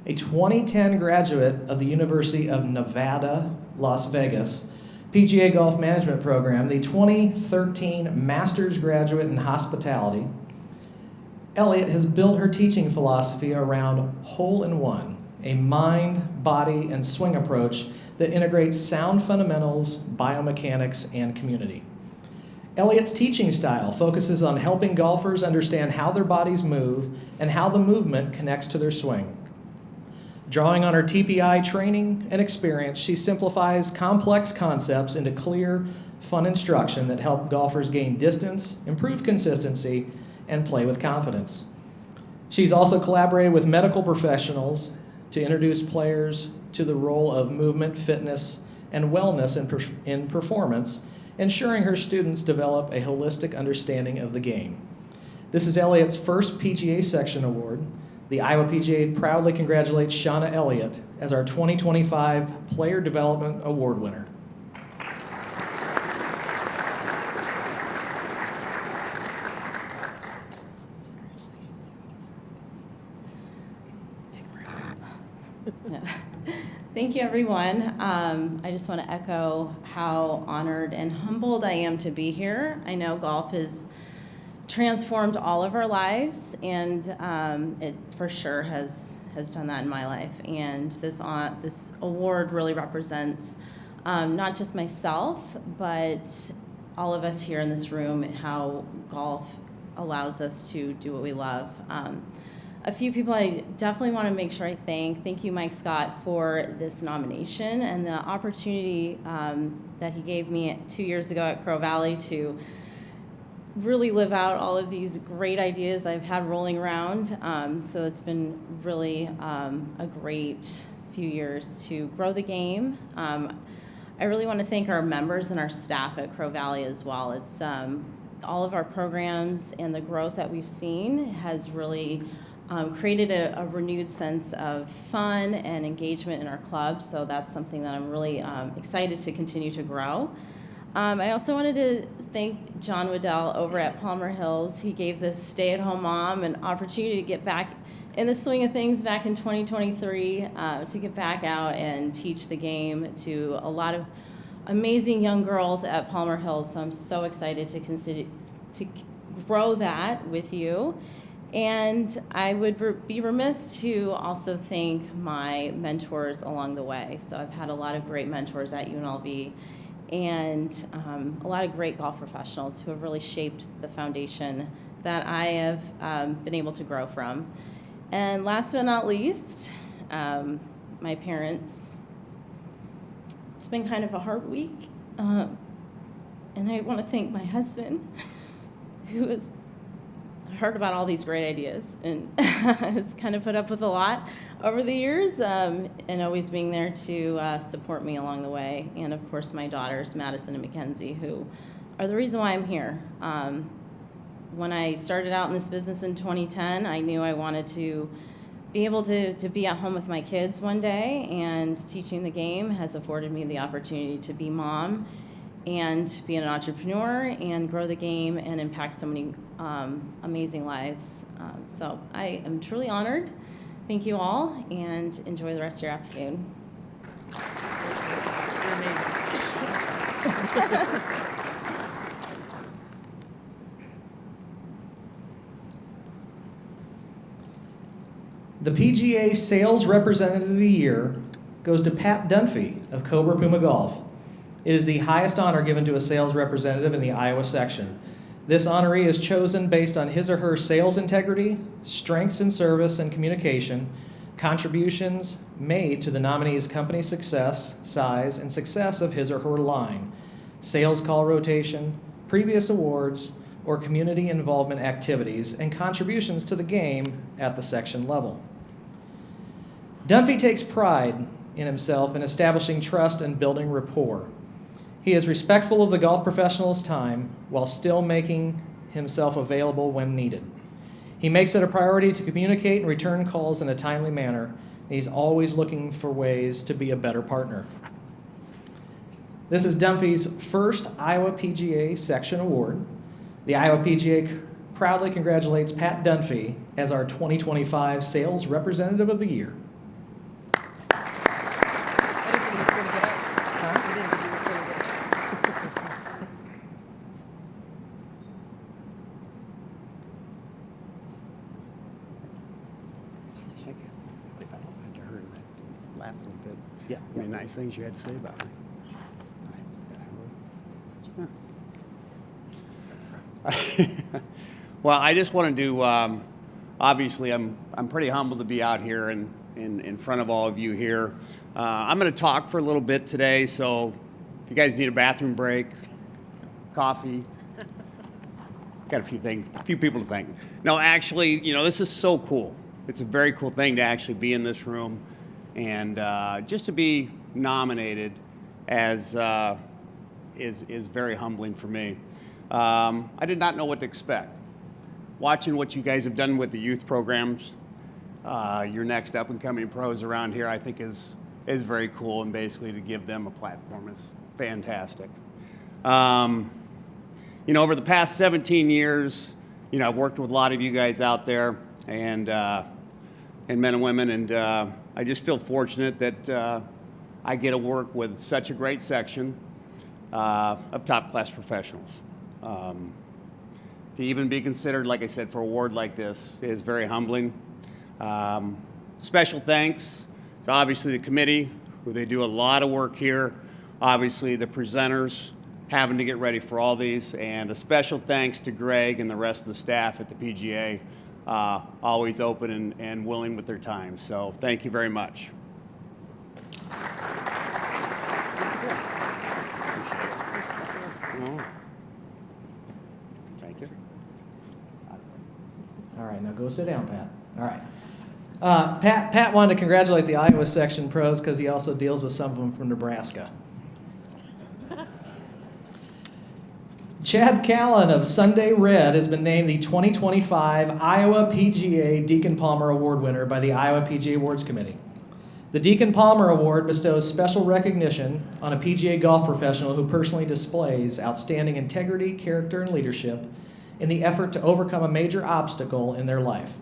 A 2010 graduate of the University of Nevada, Las Vegas, PGA Golf Management Program, the 2013 Master's Graduate in Hospitality, Elliott has built her teaching philosophy around hole-in-one, a mind, body, and swing approach that integrates sound fundamentals, biomechanics, and community. Elliott's teaching style focuses on helping golfers understand how their bodies move and how the movement connects to their swing. Drawing on her TPI training and experience, she simplifies complex concepts into clear, fun instruction that help golfers gain distance, improve consistency, and play with confidence. She's also collaborated with medical professionals to introduce players to the role of movement, fitness, and wellness in performance, ensuring her students develop a holistic understanding of the game. This is Elliott's first PGA Section Award. The Iowa PGA proudly congratulates Shauna Elliott as our 2025 Player Development Award winner. Thank you, everyone. I just want to echo how honored and humbled I am to be here. I know golf has transformed all of our lives, and it for sure has done that in my life. And this award really represents not just myself, but all of us here in this room, how golf allows us to do what we love. A few people I definitely want to make sure I thank. Thank you, Mike Scott, for this nomination and the opportunity that he gave me 2 years ago at Crow Valley to really live out all of these great ideas I've had rolling around. So it's been really a great few years to grow the game. I really want to thank our members and our staff at Crow Valley as well. It's all of our programs and the growth that we've seen has really created a renewed sense of fun and engagement in our club. So that's something that I'm really excited to continue to grow. I also wanted to thank John Waddell over at Palmer Hills. He gave this stay-at-home mom an opportunity to get back in the swing of things back in 2023, to get back out and teach the game to a lot of amazing young girls at Palmer Hills. So I'm so excited to grow that with you. And I would be remiss to also thank my mentors along the way. So I've had a lot of great mentors at UNLV and a lot of great golf professionals who have really shaped the foundation that I have been able to grow from. And last but not least, my parents. It's been kind of a hard week. And I want to thank my husband, who has heard about all these great ideas and has kind of put up with a lot over the years, and always being there to support me along the way. And of course, my daughters, Madison and Mackenzie, who are the reason why I'm here. When I started out in this business in 2010, I knew I wanted to be able to be at home with my kids one day, and teaching the game has afforded me the opportunity to be mom and be an entrepreneur and grow the game and impact so many amazing lives. So I am truly honored. Thank you all, and enjoy the rest of your afternoon. The PGA Sales Representative of the Year goes to Pat Dunphy of Cobra Puma Golf. It is the highest honor given to a sales representative in the Iowa section. This honoree is chosen based on his or her sales integrity, strengths in service and communication, contributions made to the nominee's company success, size, and success of his or her line, sales call rotation, previous awards, or community involvement activities, and contributions to the game at the section level. Dunphy takes pride in himself in establishing trust and building rapport. He is respectful of the golf professional's time while still making himself available when needed. He makes it a priority to communicate and return calls in a timely manner, and he's always looking for ways to be a better partner. This is Dunphy's first Iowa PGA Section Award. The Iowa PGA proudly congratulates Pat Dunphy as our 2025 Sales Representative of the Year. Yeah. Any nice things you had to say about me? Well, I just wanted to, obviously, I'm pretty humbled to be out here and in front of all of you here. I'm going to talk for a little bit today, so if you guys need a bathroom break, coffee, got a few people to thank. No, actually, this is so cool. It's a very cool thing to actually be in this room, and just to be nominated as is very humbling for me. I did not know what to expect. Watching what you guys have done with the youth programs, your next up-and-coming pros around here, I think is very cool, and basically to give them a platform is fantastic. Over the past 17 years, I've worked with a lot of you guys out there, and men and women, and I just feel fortunate that I get to work with such a great section of top-class professionals. To even be considered, like I said, for an award like this is very humbling. Special thanks to obviously the committee, who they do a lot of work here. Obviously the presenters having to get ready for all these, and a special thanks to Greg and the rest of the staff at the PGA, always open and willing with their time. So thank you very much. Thank you. All right, now go sit down, Pat. All right. Pat wanted to congratulate the Iowa section pros because he also deals with some of them from Nebraska. Chad Callan of Sunday Red has been named the 2025 Iowa PGA Deacon Palmer Award winner by the Iowa PGA Awards Committee. The Deacon Palmer Award bestows special recognition on a PGA golf professional who personally displays outstanding integrity, character, and leadership in the effort to overcome a major obstacle in their life.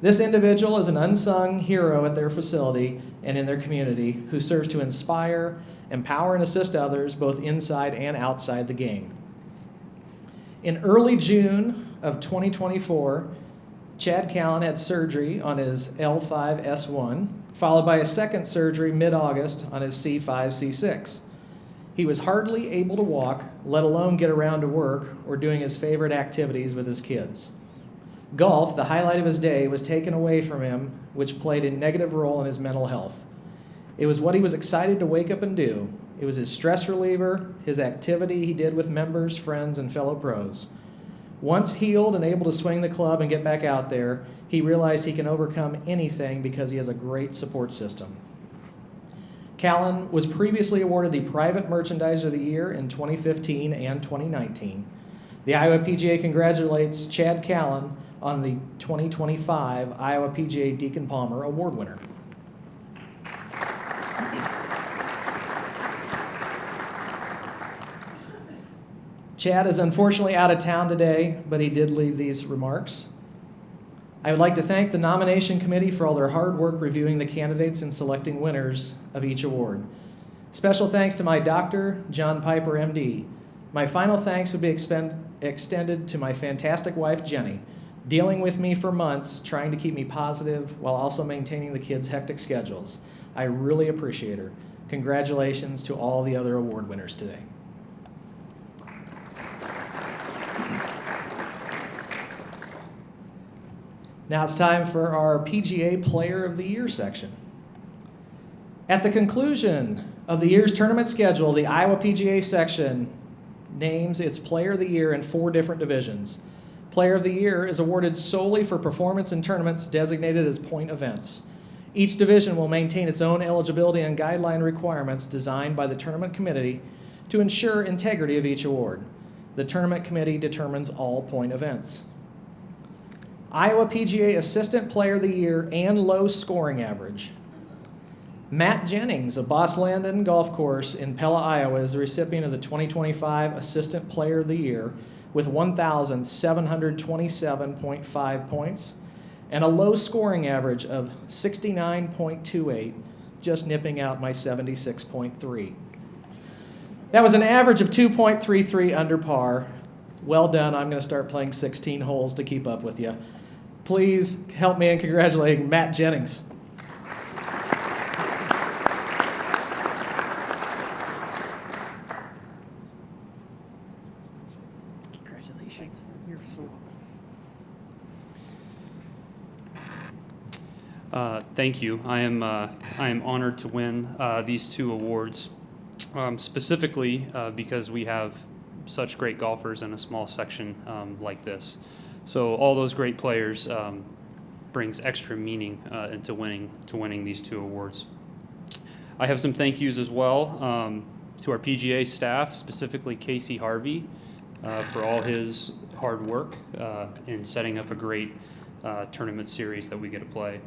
This individual is an unsung hero at their facility and in their community who serves to inspire, empower, and assist others both inside and outside the game. In early June of 2024, Chad Callan had surgery on his L5-S1, followed by a second surgery mid-August on his C5-C6. He was hardly able to walk, let alone get around to work or doing his favorite activities with his kids. Golf, the highlight of his day, was taken away from him, which played a negative role in his mental health. It was what he was excited to wake up and do. It was his stress reliever, his activity he did with members, friends, and fellow pros. Once healed and able to swing the club and get back out there, he realized he can overcome anything because he has a great support system. Callan was previously awarded the Private Merchandiser of the Year in 2015 and 2019. The Iowa PGA congratulates Chad Callan on the 2025 Iowa PGA Deacon Palmer Award winner. Chad is unfortunately out of town today, but he did leave these remarks. I would like to thank the nomination committee for all their hard work reviewing the candidates and selecting winners of each award. Special thanks to my doctor, John Piper, MD. My final thanks would be extended to my fantastic wife, Jenny, dealing with me for months, trying to keep me positive while also maintaining the kids' hectic schedules. I really appreciate her. Congratulations to all the other award winners today. Now it's time for our PGA Player of the Year section. At the conclusion of the year's tournament schedule, the Iowa PGA section names its Player of the Year in 4 different divisions. Player of the Year is awarded solely for performance in tournaments designated as point events. Each division will maintain its own eligibility and guideline requirements designed by the tournament committee to ensure integrity of each award. The tournament committee determines all point events. Iowa PGA Assistant Player of the Year and low scoring average. Matt Jennings of Boss Landon Golf Course in Pella, Iowa is the recipient of the 2025 Assistant Player of the Year with 1,727.5 points and a low scoring average of 69.28, just nipping out my 76.3. That was an average of 2.33 under par. Well done. I'm going to start playing 16 holes to keep up with you. Please help me in congratulating Matt Jennings. Congratulations. You're so Thank you. I am honored to win these 2 awards, specifically because we have such great golfers in a small section like this. So all those great players brings extra meaning into winning these 2 awards. I have some thank yous as well to our PGA staff, specifically Casey Harvey, for all his hard work in setting up a great tournament series that we get to play.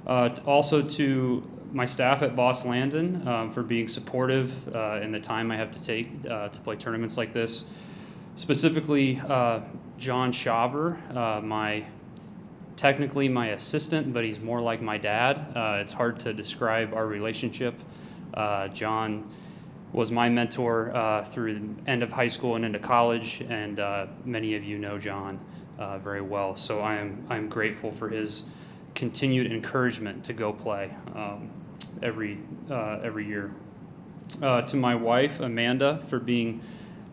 Also to my staff at Boss Landon for being supportive in the time I have to take to play tournaments like this. Specifically, John Shaver, technically my assistant, but he's more like my dad. It's hard to describe our relationship. John was my mentor through the end of high school and into college, and many of you know John very well. So I'm grateful for his continued encouragement to go play every year. To my wife, Amanda, for being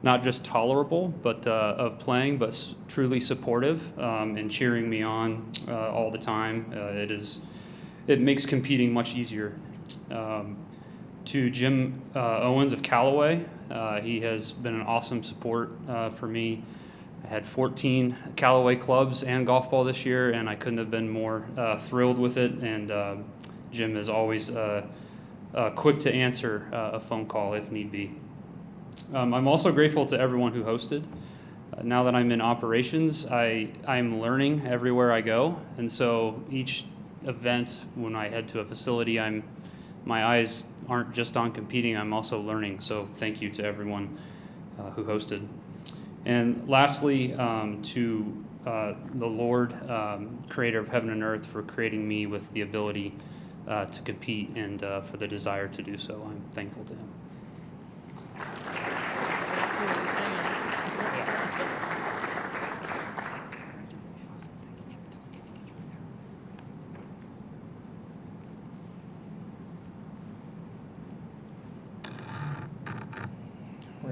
not just tolerable, but of playing, but truly supportive and cheering me on all the time. It makes competing much easier. To Jim Owens of Callaway, he has been an awesome support for me. I had 14 Callaway clubs and golf ball this year, and I couldn't have been more thrilled with it. And Jim is always quick to answer a phone call if need be. I'm also grateful to everyone who hosted. Now that I'm in operations, I'm learning everywhere I go, and so each event, when I head to a facility, my eyes aren't just on competing, I'm also learning. So thank you to everyone who hosted. And lastly, to the Lord, creator of heaven and earth, for creating me with the ability to compete and for the desire to do so. I'm thankful to him.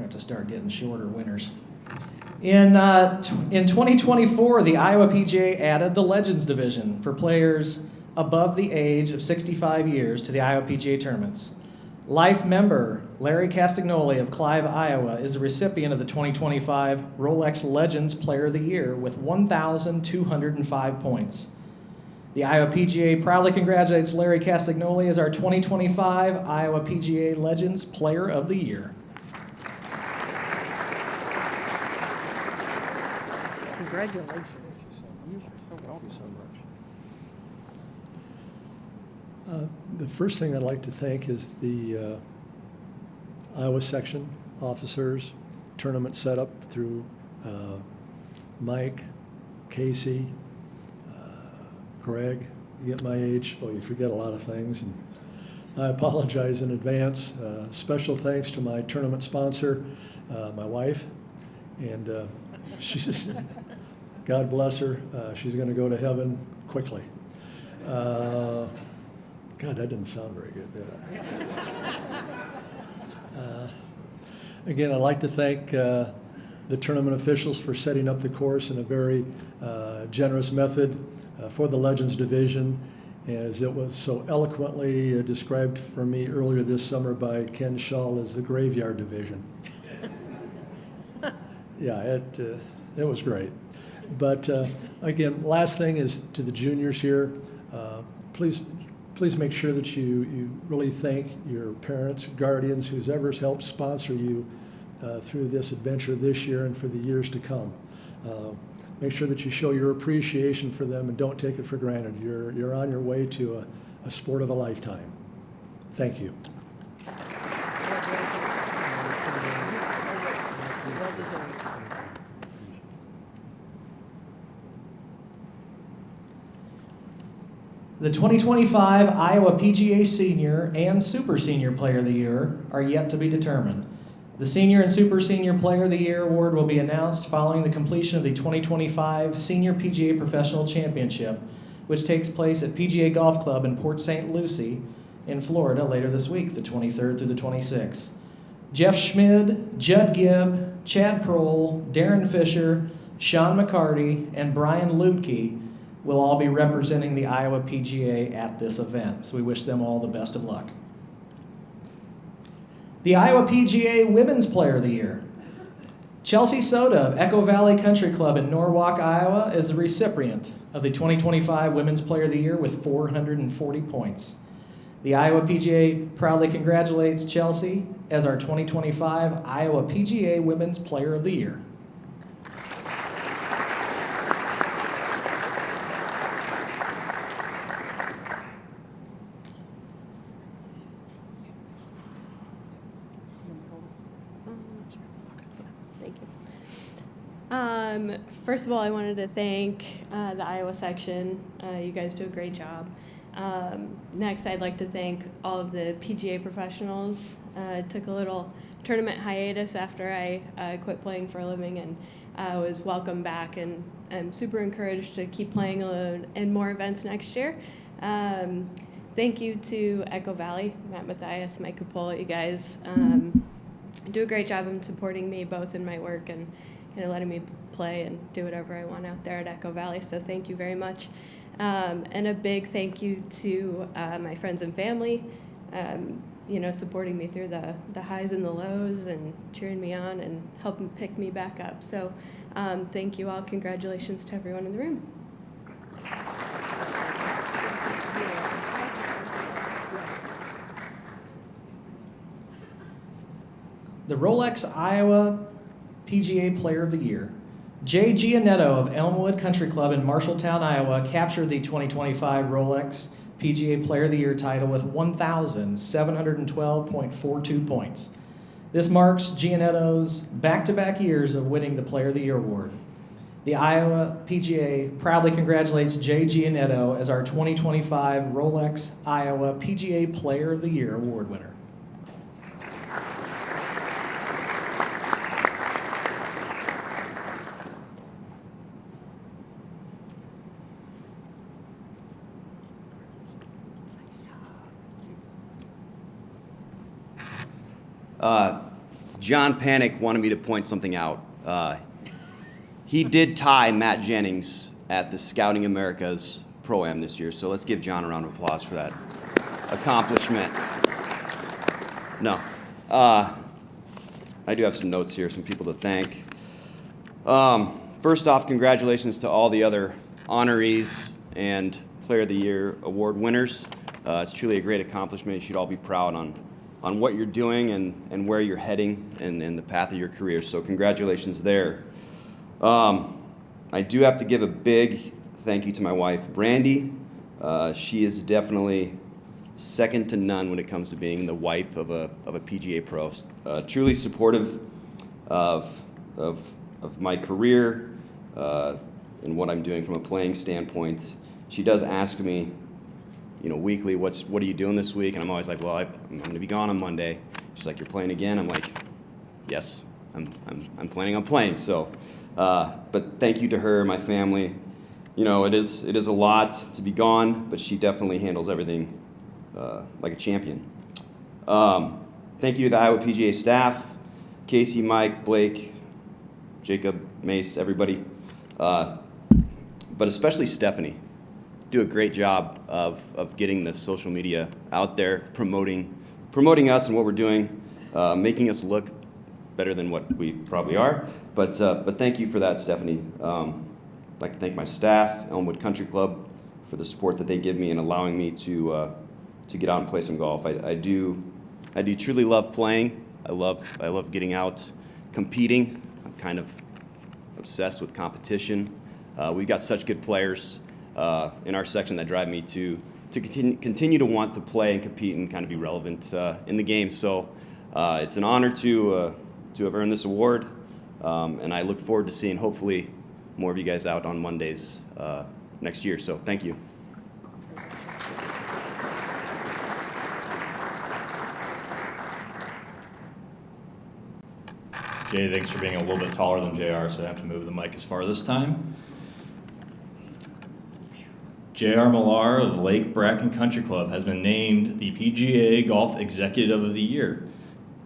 have to start getting shorter winters. In 2024, the Iowa PGA added the Legends Division for players above the age of 65 years to the Iowa PGA tournaments. Life member Larry Castagnoli of Clive, Iowa, is a recipient of the 2025 Rolex Legends Player of the Year with 1,205 points. The Iowa PGA proudly congratulates Larry Castagnoli as our 2025 Iowa PGA Legends Player of the Year. Congratulations. You are so welcome so much. The first thing I'd like to thank is the Iowa section officers, tournament setup through Mike, Casey, Greg. You get my age, well, you forget a lot of things. And I apologize in advance. Special thanks to my tournament sponsor, my wife, and she's, God bless her, she's going to go to heaven quickly. God, that didn't sound very good, did it? Again, I'd like to thank the tournament officials for setting up the course in a very generous method for the Legends Division, as it was so eloquently described for me earlier this summer by Ken Schall as the Graveyard Division. Yeah, it was great. But again, last thing is to the juniors here, please make sure that you really thank your parents, guardians, whoever's helped sponsor you through this adventure this year and for the years to come. Make sure that you show your appreciation for them and don't take it for granted. You're on your way to a sport of a lifetime. Thank you. The 2025 Iowa PGA Senior and Super Senior Player of the Year are yet to be determined. The Senior and Super Senior Player of the Year award will be announced following the completion of the 2025 Senior PGA Professional Championship, which takes place at PGA Golf Club in Port St. Lucie in Florida later this week, the 23rd through the 26th. Jeff Schmid, Judd Gibb, Chad Prohl, Darren Fisher, Sean McCarty, and Brian Ludke will all be representing the Iowa PGA at this event. So we wish them all the best of luck. The Iowa PGA Women's Player of the Year. Chelsea Soda of Echo Valley Country Club in Norwalk, Iowa is the recipient of the 2025 Women's Player of the Year with 440 points. The Iowa PGA proudly congratulates Chelsea as our 2025 Iowa PGA Women's Player of the Year. First of all, I wanted to thank the Iowa section. You guys do a great job. Next, I'd like to thank all of the PGA professionals. I took a little tournament hiatus after I quit playing for a living, and I was welcomed back, and I'm super encouraged to keep playing in more events next year. Thank you to Echo Valley, Matt Mathias, Mike Cupola. You guys do a great job in supporting me both in my work and letting me play and do whatever I want out there at Echo Valley. So thank you very much. And a big thank you to my friends and family, supporting me through the highs and the lows and cheering me on and helping pick me back up. So thank you all. Congratulations to everyone in the room. The Rolex Iowa PGA Player of the Year. Jay Gianetto of Elmwood Country Club in Marshalltown, Iowa, captured the 2025 Rolex PGA Player of the Year title with 1,712.42 points. This marks Gianetto's back-to-back years of winning the Player of the Year award. The Iowa PGA proudly congratulates Jay Gianetto as our 2025 Rolex Iowa PGA Player of the Year award winner. John Panic wanted me to point something out. He did tie Matt Jennings at the Scouting Americas Pro-Am this year, so let's give John a round of applause for that accomplishment. No. I do have some notes here, some people to thank. First off, congratulations to all the other honorees and Player of the Year award winners. It's truly a great accomplishment. You should all be proud on what you're doing and where you're heading and the path of your career. So congratulations there. I do have to give a big thank you to my wife, Brandy. She is definitely second to none when it comes to being the wife of a PGA pro. Truly supportive of my career and what I'm doing from a playing standpoint. She does ask me, weekly, what are you doing this week? And I'm always like, well, I'm going to be gone on Monday. She's like, you're playing again? I'm like, yes, I'm planning on playing. So, but thank you to her, my family. It is a lot to be gone, but she definitely handles everything like a champion. Thank you to the Iowa PGA staff, Casey, Mike, Blake, Jacob, Mace, everybody, but especially Stephanie. Do a great job of getting the social media out there, promoting us and what we're doing, making us look better than what we probably are. But thank you for that, Stephanie. I'd like to thank my staff, Elmwood Country Club, for the support that they give me and allowing me to get out and play some golf. I do truly love playing. I love getting out, competing. I'm kind of obsessed with competition. We've got such good players in our section that drive me to continue to want to play and compete and kind of be relevant in the game. So it's an honor to have earned this award, and I look forward to seeing hopefully more of you guys out on Mondays next year. So thank you. Jay, thanks for being a little bit taller than JR, so I have to move the mic as far this time. J.R. Millar of Lake Bracken Country Club has been named the PGA Golf Executive of the Year.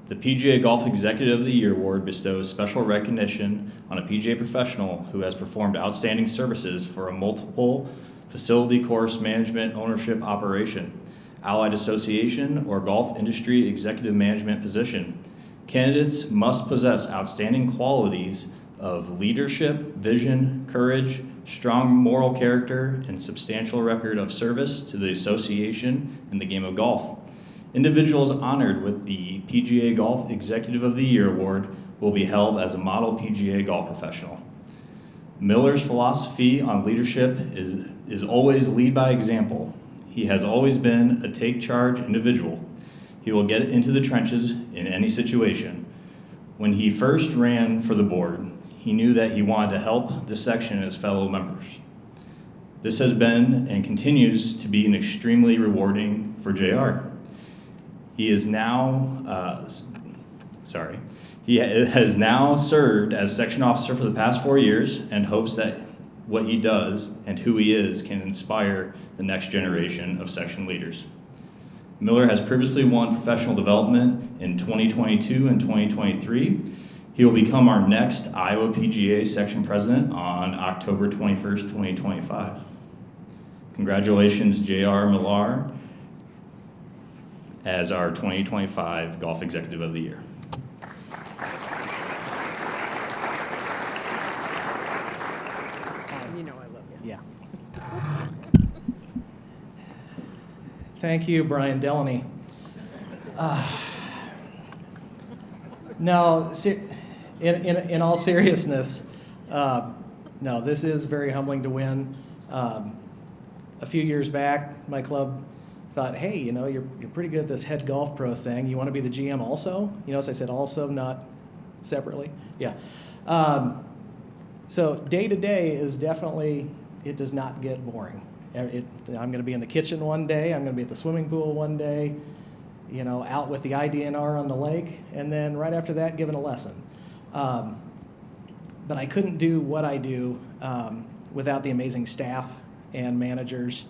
The PGA Golf Executive of the Year award bestows special recognition on a PGA professional who has performed outstanding services for a multiple facility course management ownership operation, allied association, or golf industry executive management position. Candidates must possess outstanding qualities of leadership, vision, courage, strong moral character, and substantial record of service to the association and the game of golf. Individuals honored with the PGA Golf Executive of the Year award will be held as a model PGA golf professional. Miller's philosophy on leadership is always lead by example. He has always been a take charge individual. He will get into the trenches in any situation. When he first ran for the board, he knew that he wanted to help the section and his fellow members. This has been and continues to be an extremely rewarding for JR. He has now served as section officer for the past 4 years and hopes that what he does and who he is can inspire the next generation of section leaders. Miller has previously won professional development in 2022 and 2023. He will become our next Iowa PGA section president on October 21st, 2025. Congratulations, J.R. Millar, as our 2025 Golf Executive of the Year. You know I love you. Yeah. Thank you, Brian Delaney. No, in all seriousness, no, this is very humbling to win. A few years back, my club thought, hey, you're pretty good at this head golf pro thing. You want to be the GM also? As I said, also, not separately. Yeah. So day to day is definitely, it does not get boring. I'm going to be in the kitchen one day. I'm going to be at the swimming pool one day, out with the IDNR on the lake, and then right after that, giving a lesson. But I couldn't do what I do without the amazing staff and managers,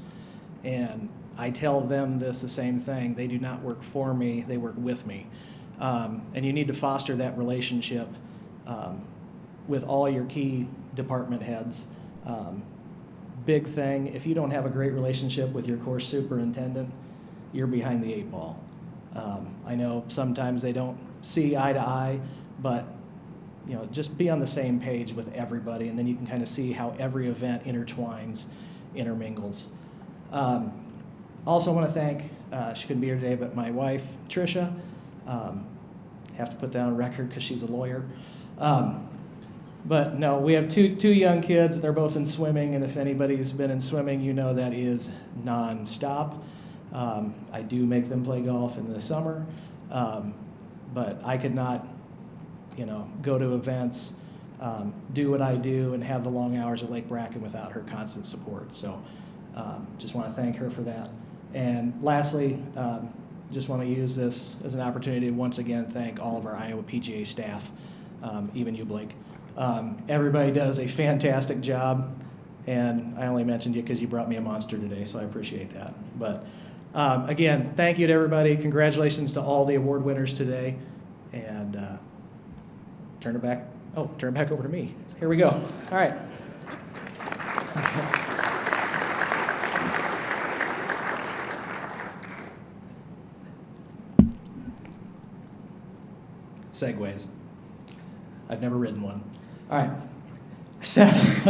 and I tell them the same thing. They do not work for me, they work with me. And you need to foster that relationship with all your key department heads. Big thing, if you don't have a great relationship with your course superintendent, you're behind the 8 ball. I know sometimes they don't see eye to eye, but just be on the same page with everybody, and then you can kind of see how every event intertwines, intermingles. Also want to thank, she couldn't be here today, but my wife, Tricia. Have to put that on record because she's a lawyer. But no, we have two young kids. They're both in swimming, and if anybody's been in swimming, you know that is nonstop. I do make them play golf in the summer, but I could not, go to events, do what I do, and have the long hours at Lake Bracken without her constant support. So just want to thank her for that. And lastly, just want to use this as an opportunity to once again thank all of our Iowa PGA staff, even you, Blake. Everybody does a fantastic job, and I only mentioned you because you brought me a monster today, so I appreciate that. But again, thank you to everybody. Congratulations to all the award winners today, and turn it back over to me. Here we go. All right. Segways. I've never ridden one. All right. Seth.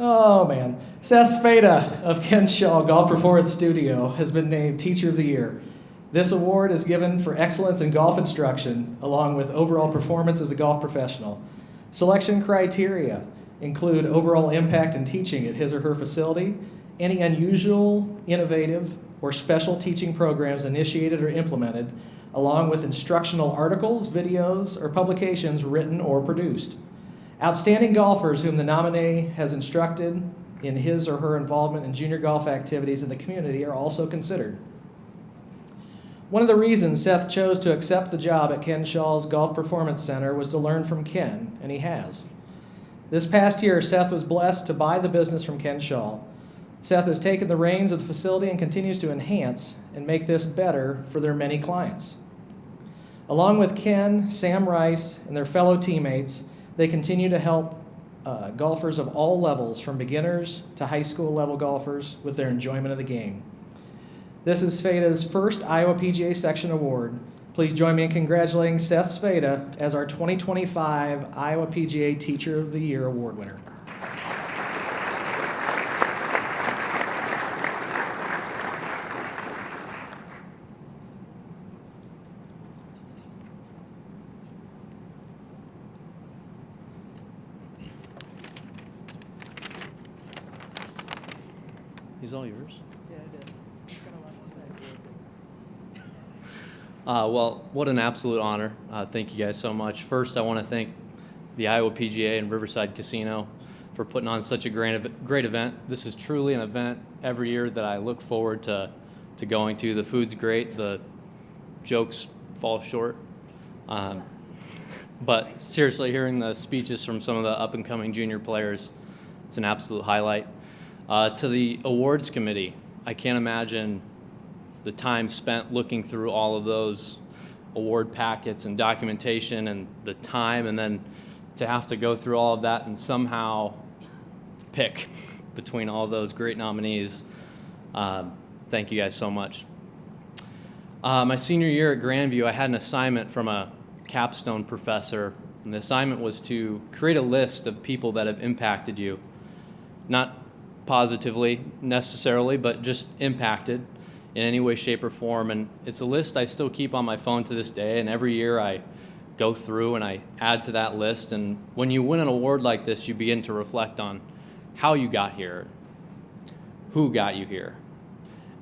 Oh, man. Seth Spada of Ken Shaw Golf Performance Studio has been named Teacher of the Year. This award is given for excellence in golf instruction, along with overall performance as a golf professional. Selection criteria include overall impact in teaching at his or her facility, any unusual, innovative, or special teaching programs initiated or implemented, along with instructional articles, videos, or publications written or produced. Outstanding golfers whom the nominee has instructed in his or her involvement in junior golf activities in the community are also considered. One of the reasons Seth chose to accept the job at Ken Shaw's Golf Performance Center was to learn from Ken, and he has. This past year, Seth was blessed to buy the business from Ken Shaw. Seth has taken the reins of the facility and continues to enhance and make this better for their many clients. Along with Ken, Sam Rice, and their fellow teammates, they continue to help golfers of all levels, from beginners to high school level golfers, with their enjoyment of the game. This is Spada's first Iowa PGA Section Award. Please join me in congratulating Seth Spada as our 2025 Iowa PGA Teacher of the Year Award winner. He's all yours. Yeah, it is. Well, what an absolute honor. Thank you guys so much. First, I want to thank the Iowa PGA and Riverside Casino for putting on such a great event. This is truly an event every year that I look forward to going to. The food's great. The jokes fall short. But seriously, hearing the speeches from some of the up-and-coming junior players, it's an absolute highlight. To the awards committee, I can't imagine the time spent looking through all of those award packets and documentation, and the time, and then to have to go through all of that and somehow pick between all of those great nominees. Thank you guys so much. My senior year at Grandview, I had an assignment from a capstone professor, and the assignment was to create a list of people that have impacted you. Not positively necessarily, but just impacted in any way, shape, or form. And it's a list I still keep on my phone to this day, and every year I go through and I add to that list. And when you win an award like this, you begin to reflect on how you got here, who got you here.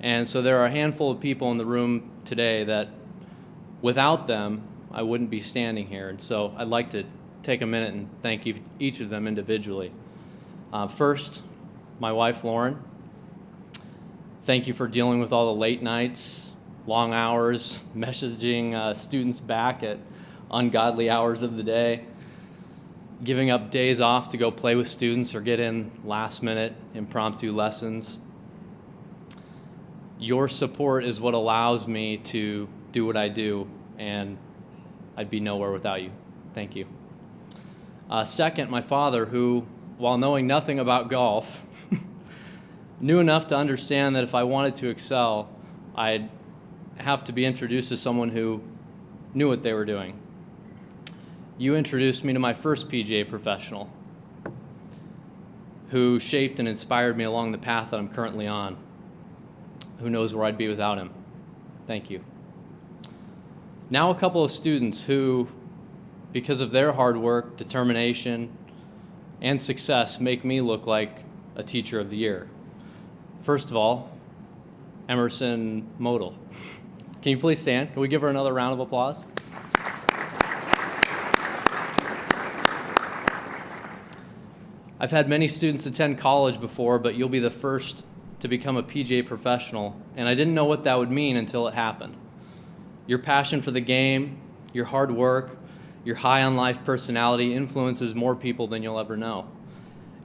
And so there are a handful of people in the room today that without them, I wouldn't be standing here. And so I'd like to take a minute and thank each of them individually. First, my wife, Lauren. Thank you for dealing with all the late nights, long hours, messaging students back at ungodly hours of the day, giving up days off to go play with students or get in last-minute impromptu lessons. Your support is what allows me to do what I do, and I'd be nowhere without you. Thank you. Second, my father, who, while knowing nothing about golf, knew enough to understand that if I wanted to excel, I'd have to be introduced to someone who knew what they were doing. You introduced me to my first PGA professional, who shaped and inspired me along the path that I'm currently on. Who knows where I'd be without him? Thank you. Now a couple of students who, because of their hard work, determination, and success, make me look like a Teacher of the Year. First of all, Emerson Modal. Can you please stand? Can we give her another round of applause? I've had many students attend college before, but you'll be the first to become a PGA professional, and I didn't know what that would mean until it happened. Your passion for the game, your hard work, your high-on-life personality influences more people than you'll ever know.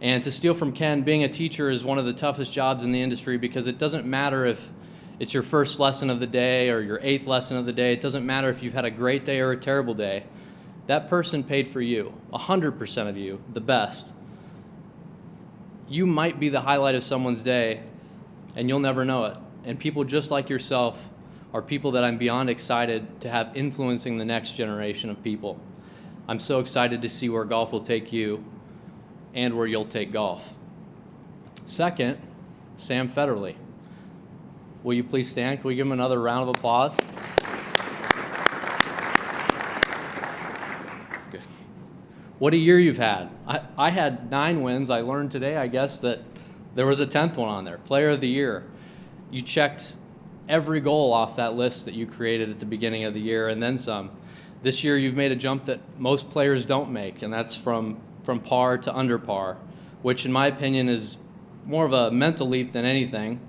And to steal from Ken, being a teacher is one of the toughest jobs in the industry because it doesn't matter if it's your first lesson of the day or your 8th lesson of the day. It doesn't matter if you've had a great day or a terrible day. That person paid for you, 100% of you, the best. You might be the highlight of someone's day, and you'll never know it. And people just like yourself are people that I'm beyond excited to have influencing the next generation of people. I'm so excited to see where golf will take you and where you'll take golf. Second, Sam Federley. Will you please stand? Can we give him another round of applause? Good. What a year you've had. I had 9 wins. I learned today, I guess, that there was a 10th one on there, Player of the Year. You checked every goal off that list that you created at the beginning of the year and then some. This year you've made a jump that most players don't make, and that's from par to under par, which in my opinion is more of a mental leap than anything.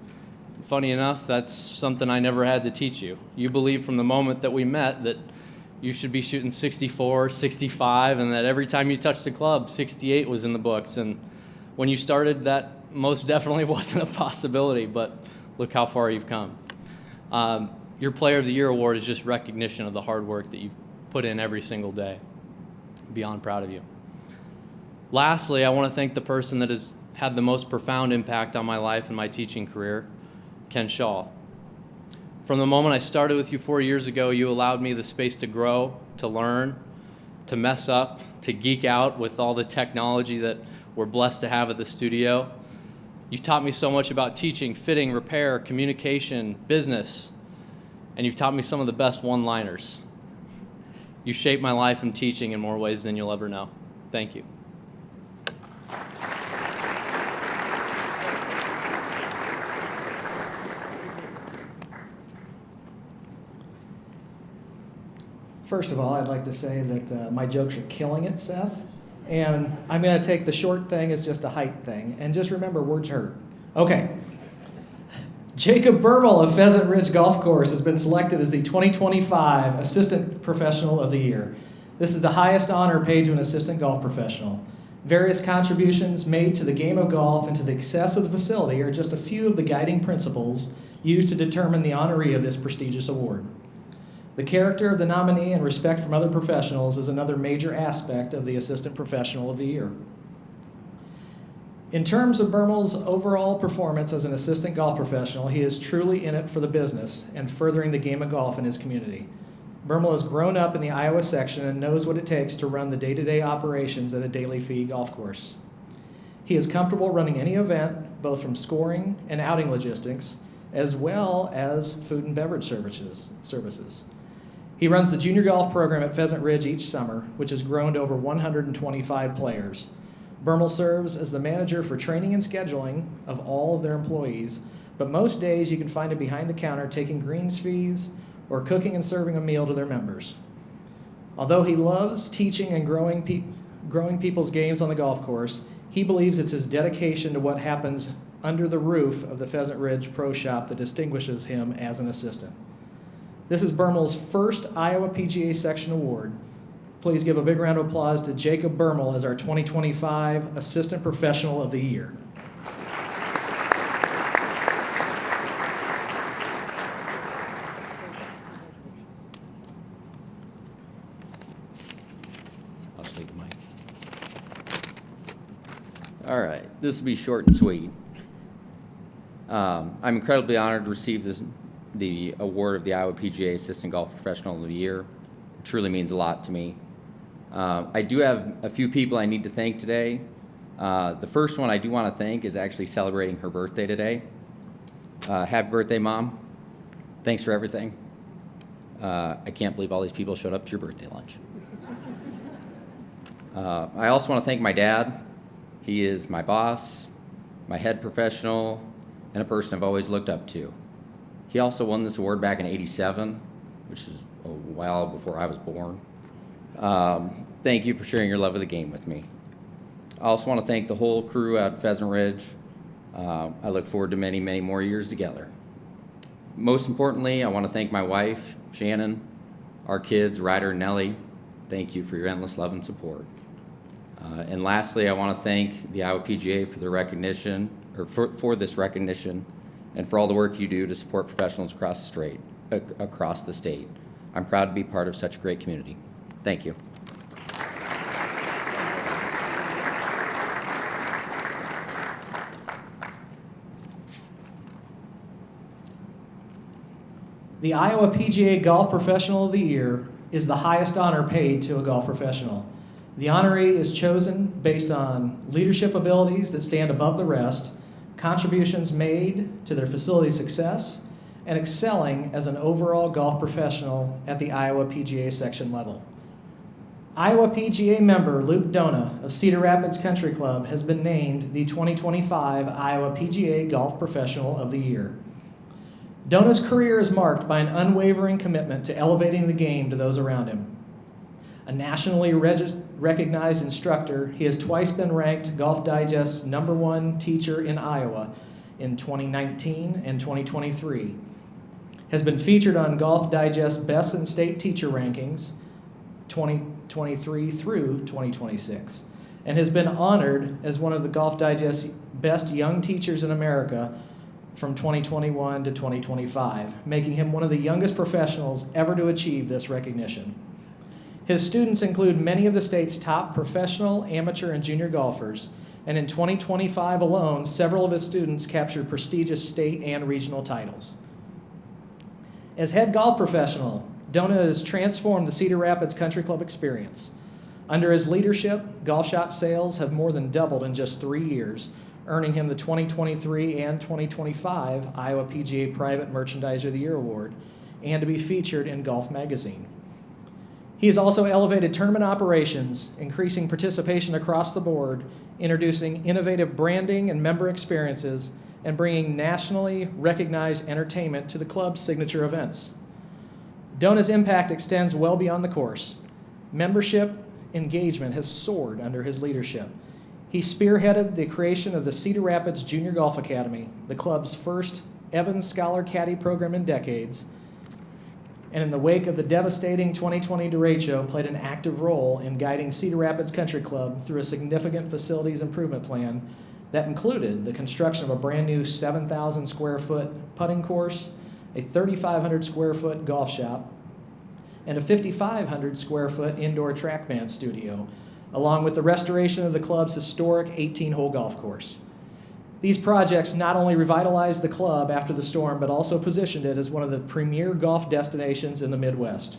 Funny enough, that's something I never had to teach you. You believed from the moment that we met that you should be shooting 64, 65, and that every time you touched the club, 68 was in the books. And when you started, that most definitely wasn't a possibility, but look how far you've come. Your Player of the Year award is just recognition of the hard work that you've put in every single day. Beyond proud of you. Lastly, I want to thank the person that has had the most profound impact on my life and my teaching career, Ken Shaw. From the moment I started with you 4 years ago, you allowed me the space to grow, to learn, to mess up, to geek out with all the technology that we're blessed to have at the studio. You've taught me so much about teaching, fitting, repair, communication, business, and you've taught me some of the best one-liners. You shaped my life and teaching in more ways than you'll ever know. Thank you. First of all, I'd like to say that my jokes are killing it, Seth. And I'm going to take the short thing as just a height thing. And just remember, words hurt. Okay. Jacob Bermel of Pheasant Ridge Golf Course has been selected as the 2025 Assistant Professional of the Year. This is the highest honor paid to an assistant golf professional. Various contributions made to the game of golf and to the success of the facility are just a few of the guiding principles used to determine the honoree of this prestigious award. The character of the nominee and respect from other professionals is another major aspect of the Assistant Professional of the Year. In terms of Bermel's overall performance as an assistant golf professional, he is truly in it for the business and furthering the game of golf in his community. Bermel has grown up in the Iowa section and knows what it takes to run the day-to-day operations at a daily fee golf course. He is comfortable running any event, both from scoring and outing logistics, as well as food and beverage services. He runs the junior golf program at Pheasant Ridge each summer, which has grown to over 125 players. Bermel serves as the manager for training and scheduling of all of their employees, but most days you can find him behind the counter taking greens fees or cooking and serving a meal to their members. Although he loves teaching and growing people's games on the golf course, he believes it's his dedication to what happens under the roof of the Pheasant Ridge Pro Shop that distinguishes him as an assistant. This is Bermel's first Iowa PGA Section Award. Please give a big round of applause to Jacob Bermel as our 2025 Assistant Professional of the Year. this will be short and sweet. I'm incredibly honored to receive the award of the Iowa PGA Assistant Golf Professional of the Year. It truly means a lot to me. I do have a few people I need to thank today. The first one I do want to thank is actually celebrating her birthday today. Happy birthday, Mom. Thanks for everything. I can't believe all these people showed up to your birthday lunch. I also want to thank my dad. He is my boss, my head professional, and a person I've always looked up to. He also won this award back in '87, which is a while before I was born. Thank you for sharing your love of the game with me. I also want to thank the whole crew at Pheasant Ridge. I look forward to many, many more years together. Most importantly, I want to thank my wife, Shannon, our kids, Ryder and Nellie. Thank you for your endless love and support. And lastly, I want to thank the Iowa PGA for the recognition, or for this recognition, and for all the work you do to support professionals across the state. I'm proud to be part of such a great community. Thank you. The Iowa PGA Golf Professional of the Year is the highest honor paid to a golf professional. The honoree is chosen based on leadership abilities that stand above the rest, contributions made to their facility success, and excelling as an overall golf professional at the Iowa PGA section level. Iowa PGA member Luke Dona of Cedar Rapids Country Club has been named the 2025 Iowa PGA Golf Professional of the Year. Dona's career is marked by an unwavering commitment to elevating the game to those around him. A nationally recognized instructor, he has twice been ranked Golf Digest's #1 teacher in Iowa in 2019 and 2023, has been featured on Golf Digest Best in State Teacher Rankings 2023 through 2026, and has been honored as one of the Golf Digest's Best Young Teachers in America from 2021 to 2025, making him one of the youngest professionals ever to achieve this recognition. His students include many of the state's top professional, amateur, and junior golfers, and in 2025 alone, several of his students captured prestigious state and regional titles. As head golf professional, Dona has transformed the Cedar Rapids Country Club experience. Under his leadership, golf shop sales have more than doubled in just 3 years, earning him the 2023 and 2025 Iowa PGA Private Merchandiser of the Year Award, and to be featured in Golf Magazine. He has also elevated tournament operations, increasing participation across the board, introducing innovative branding and member experiences, and bringing nationally recognized entertainment to the club's signature events. Dona's impact extends well beyond the course. Membership engagement has soared under his leadership. He spearheaded the creation of the Cedar Rapids Junior Golf Academy, the club's first Evans Scholar Caddy program in decades, and in the wake of the devastating 2020 derecho, played an active role in guiding Cedar Rapids Country Club through a significant facilities improvement plan that included the construction of a brand new 7,000 square foot putting course, a 3,500 square foot golf shop, and a 5,500 square foot indoor trackman studio, along with the restoration of the club's historic 18-hole golf course. These projects not only revitalized the club after the storm, but also positioned it as one of the premier golf destinations in the Midwest.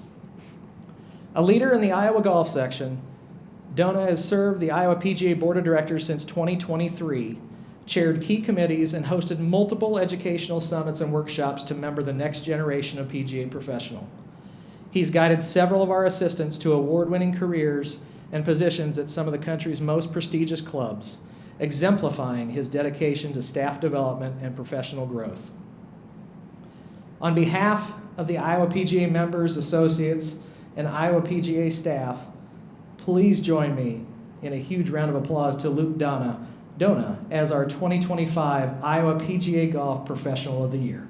A leader in the Iowa golf section, Dona has served the Iowa PGA Board of Directors since 2023, chaired key committees, and hosted multiple educational summits and workshops to member the next generation of PGA professional. He's guided several of our assistants to award-winning careers and positions at some of the country's most prestigious clubs, exemplifying his dedication to staff development and professional growth. On behalf of the Iowa PGA members, associates, and Iowa PGA staff, please join me in a huge round of applause to Luke Dona as our 2025 Iowa PGA Golf Professional of the Year.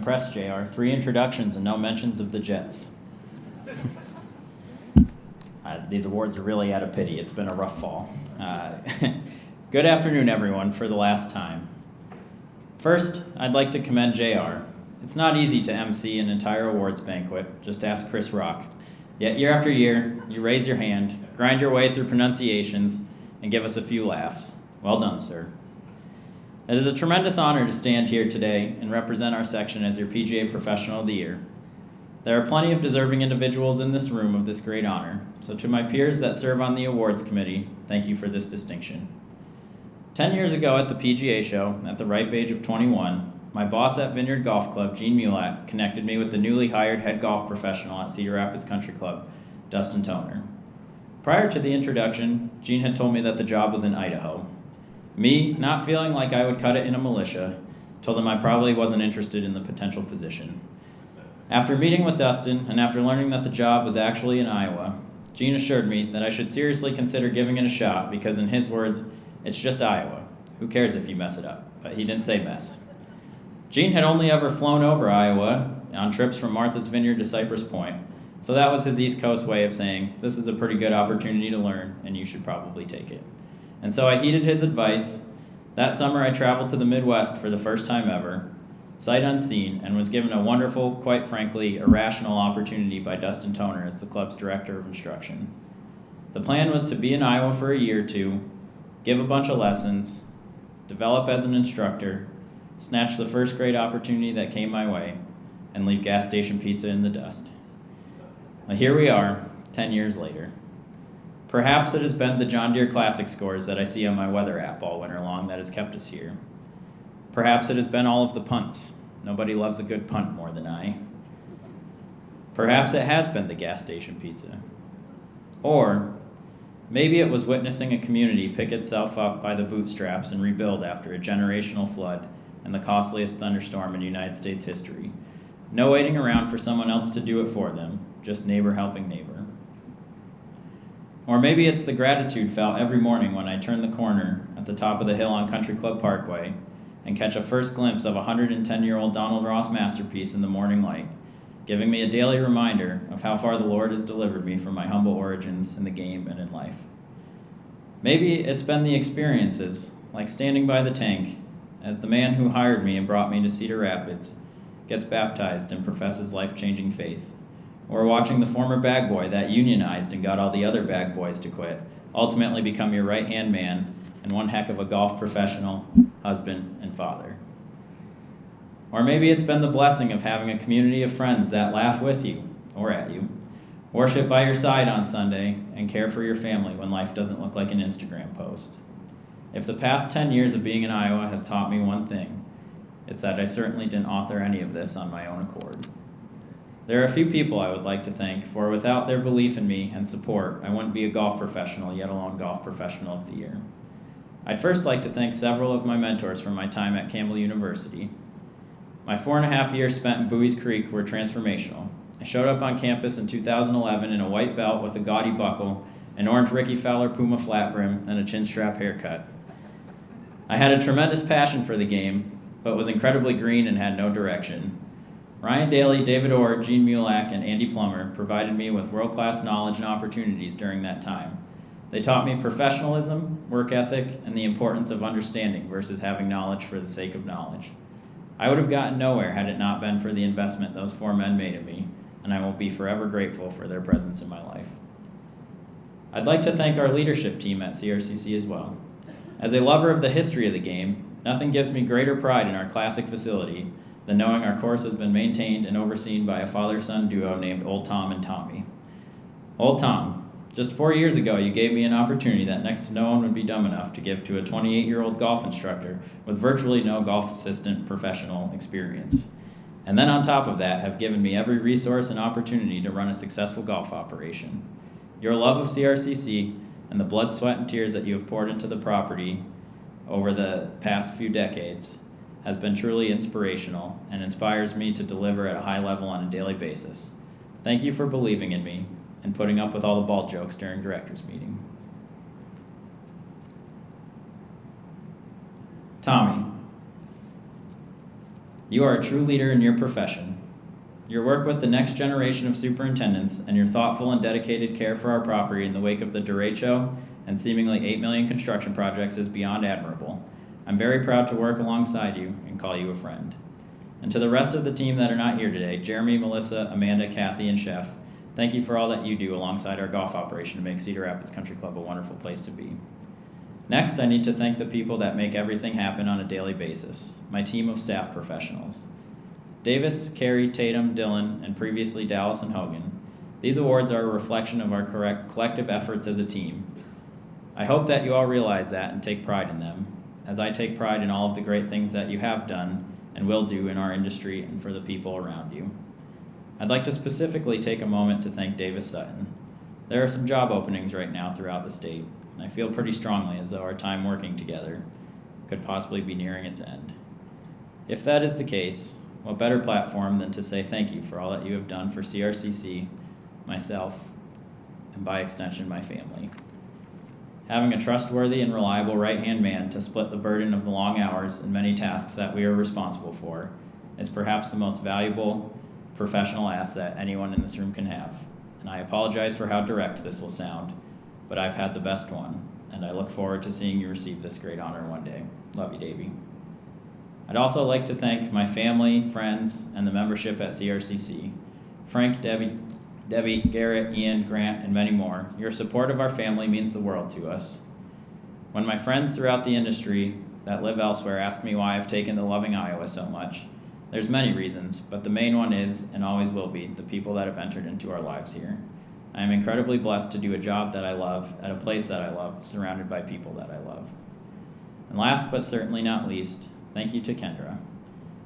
impressed, JR. 3 introductions and no mentions of the Jets. These awards are really out of pity. It's been a rough fall. Good afternoon, everyone, for the last time. First, I'd like to commend JR. It's not easy to MC an entire awards banquet, just ask Chris Rock. Yet year after year, you raise your hand, grind your way through pronunciations, and give us a few laughs. Well done, sir. It is a tremendous honor to stand here today and represent our section as your PGA Professional of the Year. There are plenty of deserving individuals in this room of this great honor, so to my peers that serve on the awards committee, thank you for this distinction. 10 years ago at the PGA show, at the ripe age of 21, my boss at Vineyard Golf Club, Gene Mulak, connected me with the newly hired head golf professional at Cedar Rapids Country Club, Dustin Toner. Prior to the introduction, Gene had told me that the job was in Idaho. Me, not feeling like I would cut it in a militia, told him I probably wasn't interested in the potential position. After meeting with Dustin, and after learning that the job was actually in Iowa, Gene assured me that I should seriously consider giving it a shot because, in his words, it's just Iowa. Who cares if you mess it up? But he didn't say mess. Gene had only ever flown over Iowa on trips from Martha's Vineyard to Cypress Point, so that was his East Coast way of saying, this is a pretty good opportunity to learn, and you should probably take it. And so I heeded his advice. That summer I traveled to the Midwest for the first time ever, sight unseen, and was given a wonderful, quite frankly, irrational opportunity by Dustin Toner as the club's director of instruction. The plan was to be in Iowa for a year or two, give a bunch of lessons, develop as an instructor, snatch the first great opportunity that came my way, and leave gas station pizza in the dust. Now here we are, 10 years later. Perhaps it has been the John Deere Classic scores that I see on my weather app all winter long that has kept us here. Perhaps it has been all of the punts. Nobody loves a good punt more than I. Perhaps it has been the gas station pizza. Or maybe it was witnessing a community pick itself up by the bootstraps and rebuild after a generational flood and the costliest thunderstorm in United States history. No waiting around for someone else to do it for them, just neighbor helping neighbor. Or maybe it's the gratitude felt every morning when I turn the corner at the top of the hill on Country Club Parkway and catch a first glimpse of a 110-year-old Donald Ross masterpiece in the morning light, giving me a daily reminder of how far the Lord has delivered me from my humble origins in the game and in life. Maybe it's been the experiences, like standing by the tank, as the man who hired me and brought me to Cedar Rapids gets baptized and professes life-changing faith. Or watching the former bag boy that unionized and got all the other bag boys to quit ultimately become your right-hand man and one heck of a golf professional, husband, and father. Or maybe it's been the blessing of having a community of friends that laugh with you or at you, worship by your side on Sunday, and care for your family when life doesn't look like an Instagram post. If the past 10 years of being in Iowa has taught me one thing, it's that I certainly didn't author any of this on my own accord. There are a few people I would like to thank, for without their belief in me and support, I wouldn't be a golf professional, yet alone Golf Professional of the Year. I'd first like to thank several of my mentors from my time at Campbell University. My 4.5 years spent in Bowie's Creek were transformational. I showed up on campus in 2011 in a white belt with a gaudy buckle, an orange Ricky Fowler Puma flat brim, and a chin strap haircut. I had a tremendous passion for the game, but was incredibly green and had no direction. Ryan Daly, David Orr, Gene Mulak, and Andy Plummer provided me with world-class knowledge and opportunities during that time. They taught me professionalism, work ethic, and the importance of understanding versus having knowledge for the sake of knowledge. I would have gotten nowhere had it not been for the investment those 4 men made in me, and I will be forever grateful for their presence in my life. I'd like to thank our leadership team at CRCC as well. As a lover of the history of the game, nothing gives me greater pride in our classic facility than knowing our course has been maintained and overseen by a father-son duo named Old Tom and Tommy. Old Tom, just 4 years ago you gave me an opportunity that next to no one would be dumb enough to give to a 28-year-old golf instructor with virtually no golf assistant professional experience. And then on top of that, have given me every resource and opportunity to run a successful golf operation. Your love of CRCC and the blood, sweat, and tears that you have poured into the property over the past few decades has been truly inspirational and inspires me to deliver at a high level on a daily basis. Thank you for believing in me and putting up with all the ball jokes during director's meeting. Tommy, You are a true leader in your profession. Your work with the next generation of superintendents and your thoughtful and dedicated care for our property in the wake of the derecho and seemingly 8 million construction projects is beyond admirable. I'm very proud to work alongside you and call you a friend. And to the rest of the team that are not here today, Jeremy, Melissa, Amanda, Kathy, and Chef, thank you for all that you do alongside our golf operation to make Cedar Rapids Country Club a wonderful place to be. Next, I need to thank the people that make everything happen on a daily basis, my team of staff professionals. Davis, Carey, Tatum, Dylan, and previously Dallas and Hogan. These awards are a reflection of our collective efforts as a team. I hope that you all realize that and take pride in them, as I take pride in all of the great things that you have done and will do in our industry and for the people around you. I'd like to specifically take a moment to thank Davis Sutton. There are some job openings right now throughout the state, and I feel pretty strongly as though our time working together could possibly be nearing its end. If that is the case, what better platform than to say thank you for all that you have done for CRCC, myself, and by extension, my family. Having a trustworthy and reliable right-hand man to split the burden of the long hours and many tasks that we are responsible for is perhaps the most valuable professional asset anyone in this room can have. And I apologize for how direct this will sound, but I've had the best one, and I look forward to seeing you receive this great honor one day. Love you, Davey. I'd also like to thank my family, friends, and the membership at CRCC. Frank, Debbie, Garrett, Ian, Grant, and many more. Your support of our family means the world to us. When my friends throughout the industry that live elsewhere ask me why I've taken to loving Iowa so much, there's many reasons, but the main one is, and always will be, the people that have entered into our lives here. I am incredibly blessed to do a job that I love, at a place that I love, surrounded by people that I love. And last but certainly not least, thank you to Kendra,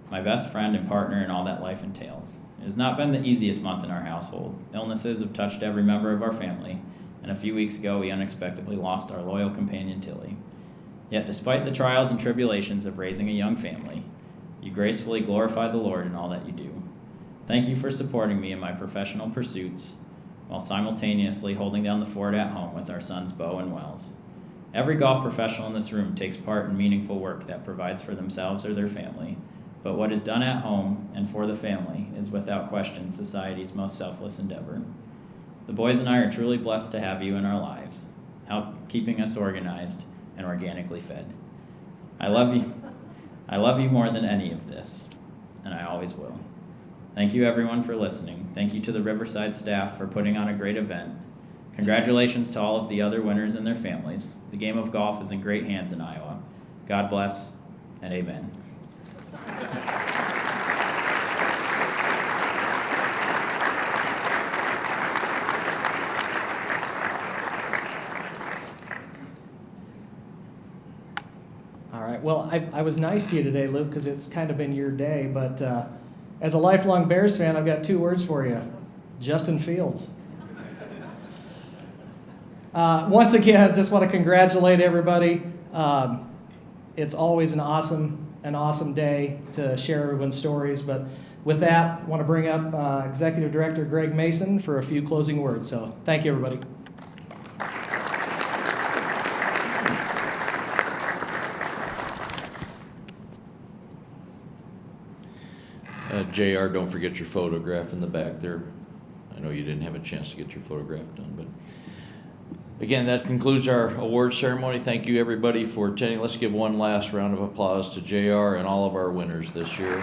my best friend and partner in all that life entails. It has not been the easiest month in our household. Illnesses have touched every member of our family, and a few weeks ago we unexpectedly lost our loyal companion Tilly. Yet despite the trials and tribulations of raising a young family, you gracefully glorify the Lord in all that you do. Thank you for supporting me in my professional pursuits, while simultaneously holding down the fort at home with our sons Bo and Wells. Every golf professional in this room takes part in meaningful work that provides for themselves or their family, but what is done at home and for the family is without question society's most selfless endeavor. The boys and I are truly blessed to have you in our lives, keeping us organized and organically fed. I love you. I love you more than any of this, and I always will. Thank you everyone for listening. Thank you to the Riverside staff for putting on a great event. Congratulations to all of the other winners and their families. The game of golf is in great hands in Iowa. God bless, and amen. All right. Well, I was nice to you today, Luke, because it's kind of been your day. But as a lifelong Bears fan, I've got 2 words for you. Justin Fields. Once again, I just want to congratulate everybody. It's always an awesome day to share everyone's stories. But with that, I want to bring up Executive Director Greg Mason for a few closing words. So thank you, everybody. JR, don't forget your photograph in the back there. I know you didn't have a chance to get your photograph done, but again, that concludes our award ceremony. Thank you, everybody, for attending. Let's give one last round of applause to JR and all of our winners this year.